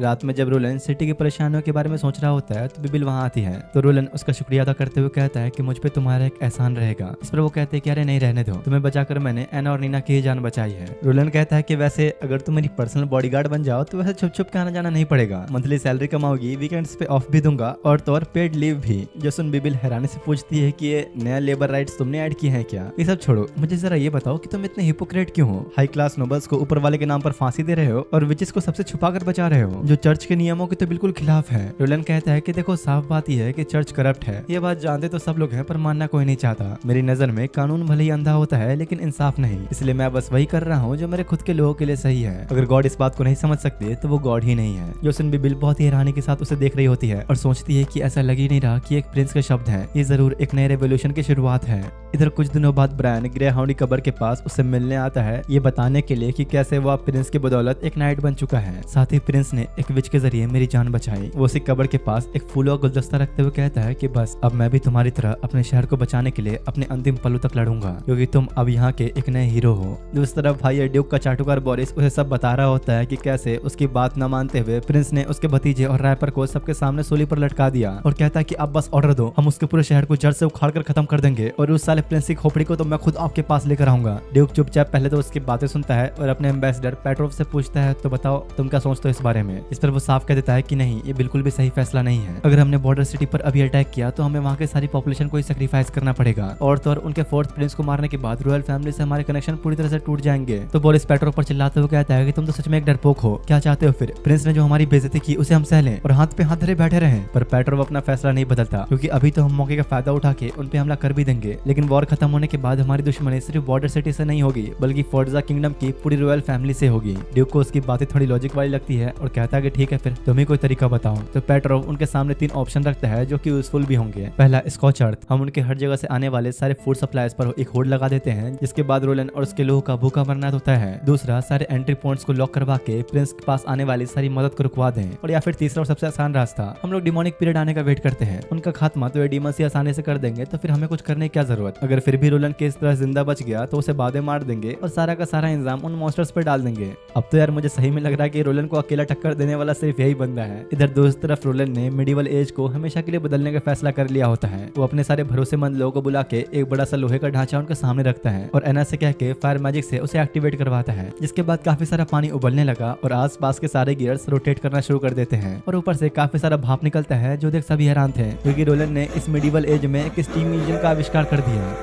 रात में जब रोलन सिटी की परेशानियों के बारे में सोच रहा होता है तो बिबिल वहाँ आती है। तो रोलन उसका शुक्रिया अदा करते हुए कहता है कि मुझ पे तुम्हारा एक एहसान रहेगा। इस पर वो कहते हैं कि अरे नहीं, रहने दो, तुम्हें बचाकर मैंने एना और नीना की जान बचाई है। रोलन कहता है कि वैसे अगर तुम मेरी पर्सनल बॉडीगार्ड बन जाओ तो वैसे छुप छुप के आना जाना नहीं पड़ेगा, मंथली सैलरी कमाओगी, वीकेंड्स पे ऑफ भी दूंगा और तो और पेड लीव भी। जो सुन बिबिल हैरानी से पूछती है कि ये नया लेबर राइट्स तुमने ऐड किए हैं क्या? ये सब छोड़ो, मुझे जरा ये बताओ कि तुम इतने हिपोक्रेट क्यों हो? हाई क्लास नोबल्स को ऊपर वाले के नाम पर फांसी दे रहे हो और विचेस को सबसे छुपा कर बचा रहे हो, जो चर्च के नियमों के तो बिल्कुल खिलाफ है। रोलन कहता है कि देखो साफ बात यह है कि चर्च करप्ट है, ये बात जानते तो सब लोग हैं पर मानना कोई नहीं चाहता। मेरी नजर में कानून भले ही अंधा होता है लेकिन इंसाफ नहीं, इसलिए मैं बस वही कर रहा हूँ जो मेरे खुद के लोगों के लिए सही है। अगर गॉड इस बात को नहीं समझ सकते तो वो गॉड ही नहीं है। जोसन बिबिल बहुत ही हैरानी के साथ उसे देख रही होती है और सोचती है कि ऐसा लग ही नहीं रहा कि एक प्रिंस के शब्द हैं, ये जरूर एक नए रेवोल्यूशन की शुरुआत है। इधर कुछ दिनों बाद ब्रायन ग्रे हाउंड की कब्र के पास उससे मिलने आता है, ये बताने के लिए कि कैसे वो अब प्रिंस की बदौलत एक नाइट बन चुका है। साथ ही प्रिंस ने एक विच के जरिए मेरी जान बचाई। वो उसी कब्र के पास एक फूलों का गुलदस्ता रखते हुए कहता है कि बस अब मैं भी तुम्हारी तरह अपने शहर को बचाने के लिए अपने अंतिम पलों तक लड़ूंगा, क्योंकि तुम अब यहाँ के एक नए हीरो हो। दूसरी तरफ भाई ड्यूक का चाटुकार बोरिस उसे सब बता रहा होता है कि कैसे उसकी बात न मानते हुए प्रिंस ने उसके भतीजे और रैपर को सबके सामने सूली पर लटका दिया और कहता है कि अब बस ऑर्डर दो, हम उसके पूरे शहर को जड़ से उखाड़ कर खत्म कर देंगे और उस साले प्रिंस की खोपड़ी को तो मैं खुद आपके पास लेकर आऊंगा। ड्यूक चुपचाप पहले तो उसकी बातें सुनता है और अपने एम्बेसडर पेट्रोव से पूछता है तो बताओ तुम क्या सोचते हो इस बारे में। इस पर वो साफ कह देता है कि नहीं, ये बिल्कुल भी सही फैसला नहीं है। अगर हमने बॉर्डर सिटी पर अभी अटैक किया तो हमें वहाँ की सारी पॉपुलेशन को ही सैक्रिफाइस करना पड़ेगा और तो और उनके फोर्थ प्रिंस को मारने के बाद रॉयल फैमिली से हमारे कनेक्शन पूरी तरह से टूट जाएंगे। तो बोरिस पेट्रोव पर चिल्लाते हुए कहता है कि तुम तो सच में एक डरपोक हो, क्या चाहते हो फिर? प्रिंस ने जो हमारी बेइज्जती की उसे हम सह लें और हाथ पे हाथ धरे बैठे रहें? पर पेट्रोव अपना फैसला नहीं बदलता, क्योंकि अभी तो हम मौके का फायदा उठा के उन पे हमला कर भी देंगे, लेकिन वॉर खत्म होने के बाद हमारी दुश्मनी सिर्फ बॉर्डर सिटी से नहीं होगी बल्कि फोर्जा किंगडम की पूरी रॉयल फैमिली से होगी। ड्यूक को उसकी बातें थोड़ी लॉजिक वाली लगती है और कहता है कि ठीक है फिर तुम ही कोई तरीका बताओ। तो पेट्रोव उनके सामने 3 ऑप्शन रखता है जो कि यूजफुल भी होंगे। पहला, स्कॉच अर्थ, हम उनके हर जगह से आने वाले सारे फूड सप्लाईज पर एक होड़ लगा देते हैं जिसके बाद रोलन और उसके लोगों का भूखा मरना होता है। दूसरा, सारे एंट्री पॉइंट्स को लॉक करवा के प्रिंस के पास आने वाली सारी मदद को रुकवा दें। और या फिर तीसरा और सबसे आसान रास्ता, हम लोग डिमोनिक पीरियड आने का वेट करते हैं, उनका खात्मा तो ये डीमन से आसानी से कर देंगे तो फिर हमें कुछ करने की क्या जरूरत। अगर फिर भी रोलन के इस तरह जिंदा बच गया तो उसे बाधे मार देंगे और सारा का सारा इंजाम उन मॉन्स्टर्स पर डाल देंगे। अब तो यार मुझे सही में लग रहा है कि रोलन को अकेला टक्कर देने वाला सिर्फ यही बंदा है। इधर दूसरी तरफ रोलन ने मिडिवल एज को हमेशा के लिए बदलने का फैसला कर लिया होता है। वो अपने सारे भरोसेमंद लोगों को बुला के एक बड़ा सा लोहे का ढांचा उनके सामने रखता है और एना से कह के फायर मैजिक से उसे एक्टिवेट करवाता है, जिसके बाद काफी सारा पानी उबलने लगा और आसपास के सारे गियर्स रोटेट करना शुरू कर देते हैं और ऊपर से काफी सारा भाप निकलता है जो देख सभी हैरान थे, क्योंकि रोलन ने इस मिडिवल एज में एक स्टीम इंजन का आविष्कार कर दिया।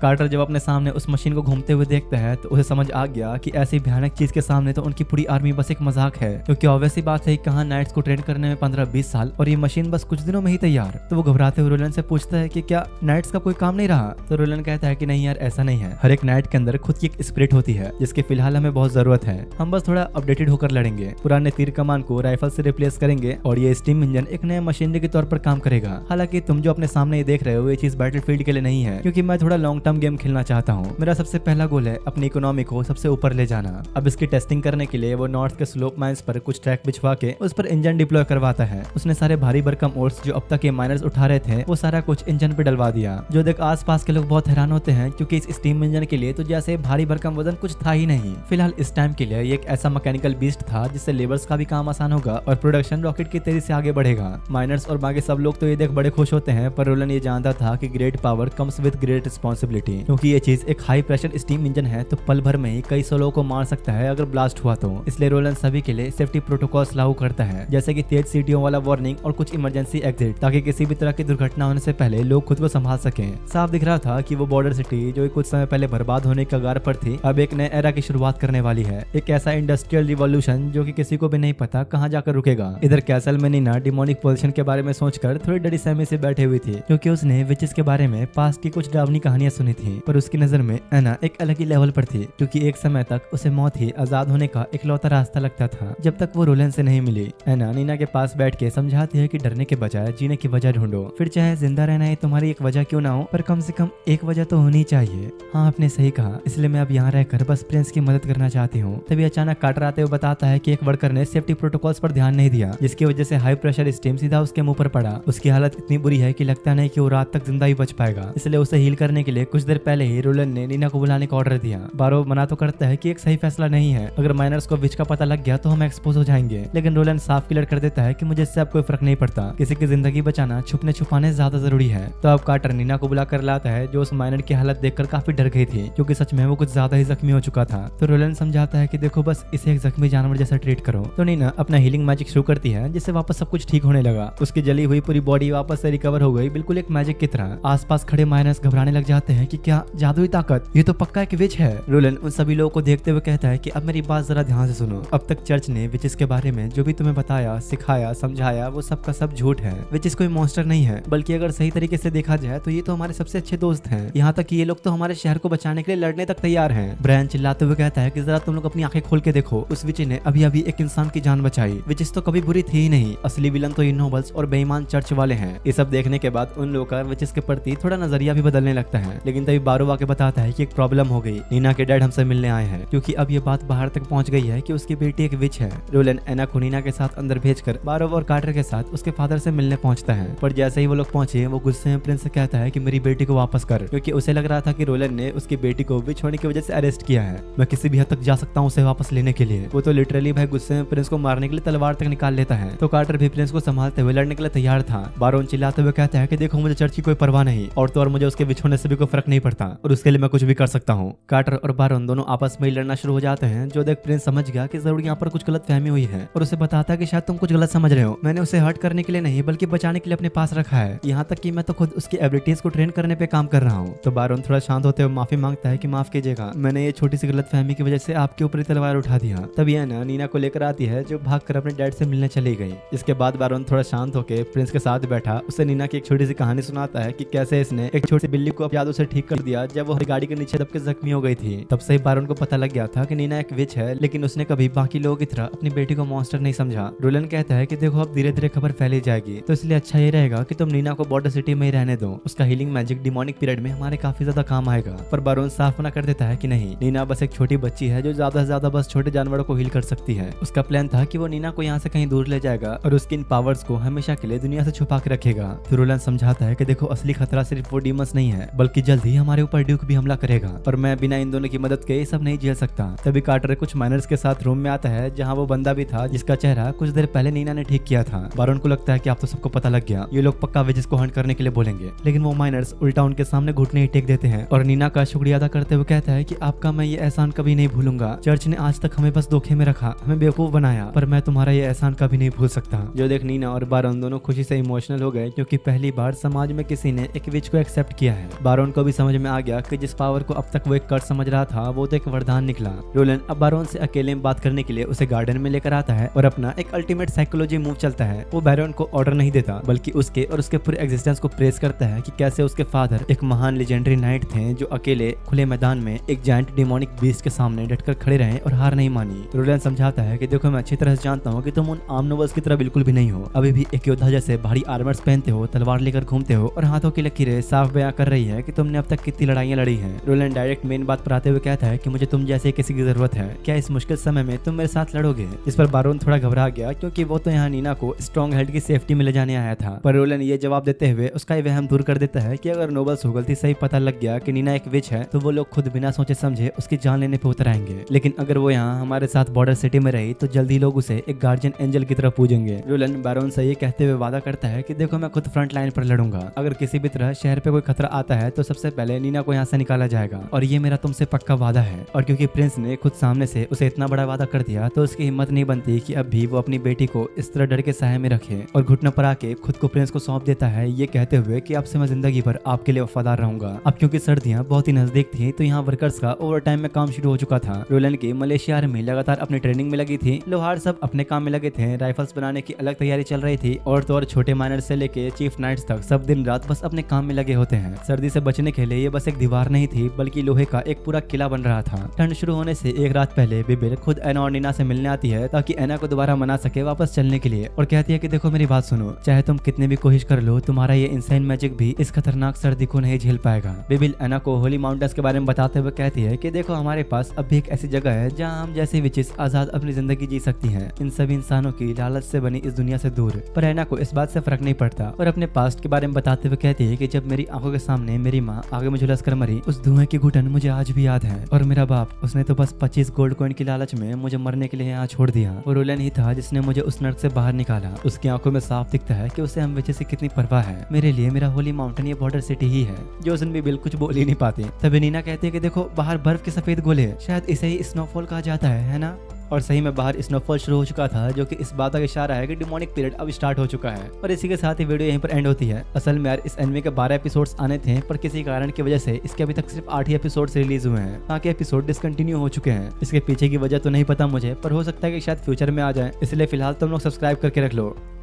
कार्टर जब अपने सामने उस मशीन को घूमते हुए देखता है तो उसे समझ आ गया कि ऐसी भयानक चीज के सामने तो उनकी पूरी आर्मी बस एक मजाक है, क्योंकि ऑब्वियस सी बात है कहाँ नाइट्स को ट्रेन करने में 15-20 साल और ये मशीन बस कुछ दिनों में ही तैयार। तो वो घबराते हुए रोलन से पूछता है कि क्या नाइट्स का कोई काम नहीं रहा? तो रोलन कहता है कि नहीं यार, ऐसा नहीं है, हर एक नाइट के अंदर खुद की एक स्पिरिट होती है जिसकी फिलहाल हमें बहुत जरूरत है, हम बस थोड़ा अपडेटेड होकर लड़ेंगे, पुराने तीर कमान को राइफल से रिप्लेस करेंगे और ये स्टीम इंजन एक नए मशीनरी के तौर पर काम करेगा। हालांकि तुम जो अपने सामने देख रहे हो ये चीज बैटलफील्ड के लिए नहीं है, क्योंकि मैं थोड़ा लॉन्ग टर्म गेम खेलना चाहता हूँ। मेरा सबसे पहला गोल है अपनी इकोनॉमी को सबसे ऊपर ले जाना। अब इसकी टेस्टिंग करने के लिए वो नॉर्थ के स्लोप माइंस पर कुछ ट्रैक बिछवा के उस पर इंजन डिप्लॉय करवाता है। उसने सारे भारी भरकम ओर्स जो अब तक ये माइनर्स उठा रहे थे वो सारा कुछ इंजन पे डलवा दिया, जो देख आसपास के लोग बहुत हैरान होते हैं, क्योंकि इस स्टीम इंजन के लिए तो जैसे भारी भरकम वजन कुछ था ही नहीं। फिलहाल इस टाइम के लिए ये एक ऐसा मैकेनिकल बीस्ट था जिससे लेबर्स का भी काम आसान होगा और प्रोडक्शन रॉकेट की तेजी से आगे बढ़ेगा। माइनर्स और बाकी सब लोग तो ये देख बड़े खुश होते हैं, पर रोलन ये जानता था कि great power comes with great responsibility, क्योंकि ये चीज एक हाई प्रेशर स्टीम इंजन है तो पल भर में ही कई सौ लोगों को मार सकता है अगर ब्लास्ट हुआ तो। इसलिए रोलन सभी के लिए सेफ्टी प्रोटोकॉल्स लागू करता है, जैसे कि तेज सीटियों वाला वार्निंग और कुछ इमरजेंसी एग्जिट, ताकि किसी भी तरह की दुर्घटना होने से पहले लोग खुद को संभाल सकें। साफ दिख रहा था कि वो बॉर्डर सिटी जो कुछ समय पहले बर्बाद होने के कगार पर थी अब एक नए एरा की शुरुआत करने वाली है, एक ऐसा इंडस्ट्रियल रिवॉल्यूशन जो कि किसी को भी नहीं पता कहाँ जाकर रुकेगा। इधर कैसल में नीना डिमोनिक पोजीशन के बारे में सोचकर थोड़ी डरी सहमी से बैठे हुई थी, क्योंकि उसने विचेस के बारे में पास्ट की कुछ डरावनी कहानियां सुनी थी, पर उसकी नजर में एना एक अलग ही लेवल पर थी, क्योंकि एक समय तक उसे मौत ही आजाद होने का इकलौता रास्ता लगता था जब तक वो रोलन से नहीं मिली। एना नीना के पास बैठ के समझाती है कि डरने के बजाय जीने की वजह ढूंढो, फिर चाहे जिंदा रहना ही तुम्हारी एक वजह क्यों ना हो, पर कम से कम एक वजह तो होनी चाहिए। हाँ, आपने सही कहा, इसलिए मैं अब यहाँ रहकर बस प्रिंस की मदद करना चाहती हूँ। तभी अचानक कार्टर आते हुए बताता है कि एक वर्कर ने सेफ्टी प्रोटोकॉल्स पर ध्यान नहीं दिया, जिसकी वजह से हाई प्रेशर स्टीम सीधा उसके मुंह पर पड़ा। उसकी हालत इतनी बुरी है कि लगता नहीं कि वो रात तक जिंदा ही बच पाएगा, इसलिए उसे हील करने के लिए कुछ कुछ देर पहले ही रोलन ने नीना को बुलाने का ऑर्डर दिया। बारो मना तो करता है कि एक सही फैसला नहीं है, अगर माइनर्स को विच का पता लग गया तो हम एक्सपोज हो जाएंगे, लेकिन रोलन साफ क्लियर कर देता है कि मुझे इससे अब कोई फर्क नहीं पड़ता, किसी की जिंदगी बचाना छुपने छुपाने ज्यादा जरूरी है। तो अब कार्टर नीना को बुला कर लाता है, जो उस माइनर की हालत देखकर काफी डर गई थी, क्योंकि सच में वो कुछ ज्यादा ही जख्मी हो चुका था। तो रोलन समझाता है कि देखो बस इसे एक जख्मी जानवर जैसा ट्रीट करो। तो नीना अपना हीलिंग मैजिक शुरू करती है, जिससे वापस सब कुछ ठीक होने लगा। उसकी जली हुई पूरी बॉडी वापस से रिकवर हो गई, बिल्कुल एक मैजिक की तरह। आसपास खड़े माइनर्स घबराने लग जाते हैं कि क्या जादुई ताकत, ये तो पक्का एक विच है। रोलन उन सभी लोगों को देखते हुए कहता है कि अब मेरी बात जरा ध्यान से सुनो। अब तक चर्च ने विचेस के बारे में जो भी तुम्हें बताया, सिखाया, समझाया, वो सब का सब झूठ है। विचेस कोई मॉन्स्टर नहीं है, बल्कि अगर सही तरीके से देखा जाए तो ये तो हमारे सबसे अच्छे दोस्त हैं। यहाँ तक कि ये लोग तो हमारे शहर को बचाने के लिए लड़ने तक तैयार हैं। ब्रायन चिल्लाते हुए कहता है कि जरा तुम लोग अपनी आंखें खोल के देखो, उस विच ने अभी अभी एक इंसान की जान बचाई। विचेस तो कभी बुरी थी ही नहीं, असली विलन तो ये नोबल्स और बेईमान चर्च वाले हैं। ये सब देखने के बाद उन लोगों का विचेस के प्रति थोड़ा नजरिया भी बदलने लगता है। लेकिन तभी बारो आके बताता है कि एक प्रॉब्लम हो गई, नीना के डैड हमसे मिलने आए हैं, क्योंकि अब ये बात बाहर तक पहुंच गई है कि उसकी बेटी एक विच है। रोलन एना को नीना के साथ अंदर भेजकर बारो और कार्टर के साथ उसके फादर से मिलने पहुंचता है। पर जैसे ही वो लोग पहुंचे, वो गुस्से में प्रिंस से कहता है कि मेरी बेटी को वापस कर, क्योंकि उसे लग रहा था कि रोलन ने उसकी बेटी को विच होने की वजह से अरेस्ट किया है। मैं किसी भी हद तक जा सकता हूँ उसे वापस लेने के लिए। वो तो लिटरली भाई गुस्से में प्रिंस को मारने के लिए तलवार तक निकाल लेता है। तो कार्टर भी प्रिंस को संभालते हुए लड़ने के लिए तैयार था। बारोन चिल्लाते हुए कहता है कि देखो मुझे चर्च की कोई परवाह नहीं, और तो और मुझे उसके विच होने से भी कोई फर्क नहीं पड़ता, और उसके लिए मैं कुछ भी कर सकता हूँ। कार्टर और बारोन दोनों आपस में लड़ना शुरू हो जाते हैं, जो देख प्रिंस समझ गया कि जरूर यहाँ पर कुछ गलत फहमी हुई है, और उसे बताता है कि शायद तुम कुछ गलत समझ रहे हो। मैंने उसे हर्ट करने के लिए नहीं, बल्कि बचाने के लिए अपने पास रखा है। यहाँ तक कि मैं तो खुद उसकी एबिलिटीज को ट्रेन करने पे काम कर रहा हूँ। तो बारोन थोड़ा शांत होते हुए माफी मांगता है कि माफ कीजिएगा, मैंने ये छोटी सी गलत फहमी की वजह से आपके ऊपर तलवार उठा दिया। तब यह नीना को लेकर आती है, जो भागकर अपने डैड से मिलने चली गई। इसके बाद बारोन थोड़ा शांत होकर प्रिंस के साथ बैठा उसे नीना की एक छोटी सी कहानी सुनाता है कि कैसे इसने एक छोटी बिल्ली को जादू से ठीक कर दिया जब वो गाड़ी के नीचे दब के जख्मी हो गई थी। तब से ही बारोन को पता लग गया था कि नीना एक विच है, लेकिन उसने कभी बाकी लोगों की तरह अपनी बेटी को मॉन्स्टर नहीं समझा। रोलन कहता है कि देखो अब धीरे धीरे खबर फैली जाएगी, तो इसलिए अच्छा ये रहेगा कि तुम नीना को बॉर्डर सिटी में ही रहने दो। उसका हीलिंग मैजिक डिमोनिक पीरियड में हमारे काफी ज्यादा काम आएगा। पर बारोन साफ मना कर देता है कि नहीं, नीना बस एक छोटी बच्ची है जो ज्यादा से ज्यादा बस छोटे जानवरों को हील कर सकती है। उसका प्लान था कि वो नीना को यहाँ से कहीं दूर ले जाएगा और उसकी इन पावर्स को हमेशा के लिए दुनिया से छुपा के रखेगा। तो रोलन समझाता है कि देखो असली खतरा सिर्फ वो डीमंस नहीं है, बल्कि जल्द ही हमारे ऊपर ड्यूक भी हमला करेगा, और मैं बिना इन दोनों की मदद के ये सब नहीं झेल सकता। तभी कार्टर कुछ माइनर्स के साथ रूम में आता है, जहाँ वो बंदा भी था जिसका चेहरा कुछ देर पहले नीना ने ठीक किया था। बारोन को लगता है कि आप तो सबको पता लग गया, ये लोग पक्का विजिस को हंट करने के लिए बोलेंगे। लेकिन वो माइनर्स उल्टा उनके सामने घुटने ही टेक देते हैं और नीना का शुक्रिया अदा करते हुए कहता है कि आपका मैं ये एहसान कभी नहीं भूलूंगा। चर्च ने आज तक हमें बस धोखे में रखा, हमें बेवकूफ बनाया, पर मैं तुम्हारा ये एहसान कभी नहीं भूल सकता। जो देख नीना और बारोन दोनों खुशी से इमोशनल हो गए, क्योंकि पहली बार समाज में किसी ने एक विच को एक्सेप्ट किया है। बारोन को भी समझ में आ गया कि जिस पावर को अब तक वो एक कर्ज समझ रहा था, वो तो एक वरदान निकला। रोलन अब बारोन से अकेले में बात करने के लिए उसे गार्डन में लेकर आता है और अपना एक अल्टीमेट साइकोलॉजी मूव चलता है। वो बारोन को ऑर्डर नहीं देता, बल्कि उसके और उसके पूरे एग्जिस्टेंस को प्रेस करता है कि कैसे उसके फादर एक महान लेजेंडरी नाइट थे, जो अकेले खुले मैदान में एक जायंट डिमोनिक बीस्ट के सामने डटकर खड़े रहे और हार नहीं मानी। रोलन समझाता है कि देखो मैं अच्छी तरह से जानता हूँ कि तुम उन आम नोबल्स की तरह बिल्कुल भी नहीं हो, अभी भी एक योद्धा जैसे भारी आर्मर्स पहनते हो, तलवार लेकर घूमते हो और हाथों की लकीरें साफ बयां कर रही है कि तुमने अब तक कितनी लड़ाइयां लड़ी हैं। रोलन डायरेक्ट मेन बात पर आते हुए कहता है कि मुझे तुम जैसे किसी की जरूरत है, क्या इस मुश्किल समय में तुम मेरे साथ लड़ोगे? इस पर बारोन थोड़ा घबरा गया, क्योंकि वो तो यहाँ नीना को स्ट्रॉन्ग हेल्ड की सेफ्टी में ले जाने आया था। पर रोलन ये जवाब देते हुए उसका ये वहम दूर कर देता है कि अगर नोबल्स को गलती से ही पता लग गया कि नीना एक विच है, तो वो लोग खुद बिना सोचे समझे उसकी जान लेने पे उतर आएंगे। लेकिन अगर वो यहाँ हमारे साथ बॉर्डर सिटी में रही, तो जल्दी लोग उसे एक गार्जियन एंजल की तरह पूजेंगे। रोलन बारोन से ये कहते हुए वादा करता है कि देखो मैं खुद फ्रंट लाइन पर लड़ूंगा, अगर किसी भी तरह शहर पे कोई खतरा आता है तो सबसे पहले नीना को यहाँ से निकाला जाएगा, और ये मेरा तुमसे पक्का वादा है। और क्योंकि प्रिंस ने खुद सामने से उसे इतना बड़ा वादा कर दिया, तो उसकी हिम्मत नहीं बनती कि अब भी वो अपनी बेटी को इस तरह डर के साये में रखे, और घुटनों पर आके खुद को प्रिंस को सौंप देता है, ये कहते हुए कि अब से मैं जिंदगी भर आपके लिए वफादार रहूंगा। अब क्योंकि सर्दियां बहुत ही नजदीक थी, तो यहाँ वर्कर्स का ओवर टाइम में काम शुरू हो चुका था। रोलन की मलेशिया आर्मी लगातार अपनी ट्रेनिंग में लगी थी, लोहार सब अपने काम में लगे थे, राइफल्स बनाने की अलग तैयारी चल रही थी, और तो और छोटे माइनर से लेके चीफ नाइट्स तक सब दिन रात बस अपने काम में लगे होते हैं। सर्दी से बचने के लिए ये बस एक दीवार नहीं थी, बल्कि लोहे का एक पूरा किला बन रहा था। ठंड शुरू होने से एक रात पहले बिबिल खुद एना और नीना से मिलने आती है, ताकि एना को दोबारा मना सके वापस चलने के लिए, और कहती है कि देखो मेरी बात सुनो, चाहे तुम कितने भी कोशिश कर लो, तुम्हारा ये इंसान मैजिक भी इस खतरनाक सर्दी को नहीं झेल पाएगा। बिबिल एना को होली माउंटेन्स के बारे में बताते हुए कहती है कि देखो हमारे पास अब भी एक ऐसी जगह है जहाँ हम जैसे विचेस आजाद अपनी जिंदगी जी सकती हैं, इन सभी इंसानों की लालच से बनी इस दुनिया से दूर। पर एना को इस बात से फर्क नहीं पड़ता, और अपने पास्ट के बारे में बताते हुए कहती है कि जब मेरी आंखों के सामने मेरी माँ आगे में झुलस कर मरी। उस धुएं की घुटन मुझे आज भी याद है। और मेरा बाप, उसने तो बस 25 गोल्ड कॉइन की लालच में मुझे मरने के लिए यहाँ छोड़ दिया। वो रोलन ही था जिसने मुझे उस नर्क से बाहर निकाला। उसकी आंखों में साफ दिखता है कि उसे हम वजह से कितनी परवाह है। मेरे लिए मेरा होली माउंटेन ये बॉर्डर सिटी ही है। जोसन भी बिल कुछ बोल ही नहीं पाते। तभी नीना कहती है कि देखो बाहर बर्फ के सफेद गोले, शायद इसे ही स्नोफॉल कहा जाता है ना। और सही में बाहर स्नोफॉल शुरू हो चुका था, जो कि इस बात का इशारा है कि डिमोनिक पीरियड अब स्टार्ट हो चुका है। और इसी के साथ ही वीडियो यहीं पर एंड होती है। असल में यार इस एनिमे के 12 एपिसोड्स आने थे, पर किसी कारण की वजह से इसके अभी तक सिर्फ 8 ही एपिसोड्स रिलीज हुए हैं। बाकी एपिसोड डिसकंटिन्यू हो चुके हैं। इसके पीछे की वजह तो नहीं पता मुझे, पर हो सकता है कि शायद फ्यूचर में आ जाए, इसलिए फिलहाल तुम लोग सब्सक्राइब करके रख लो।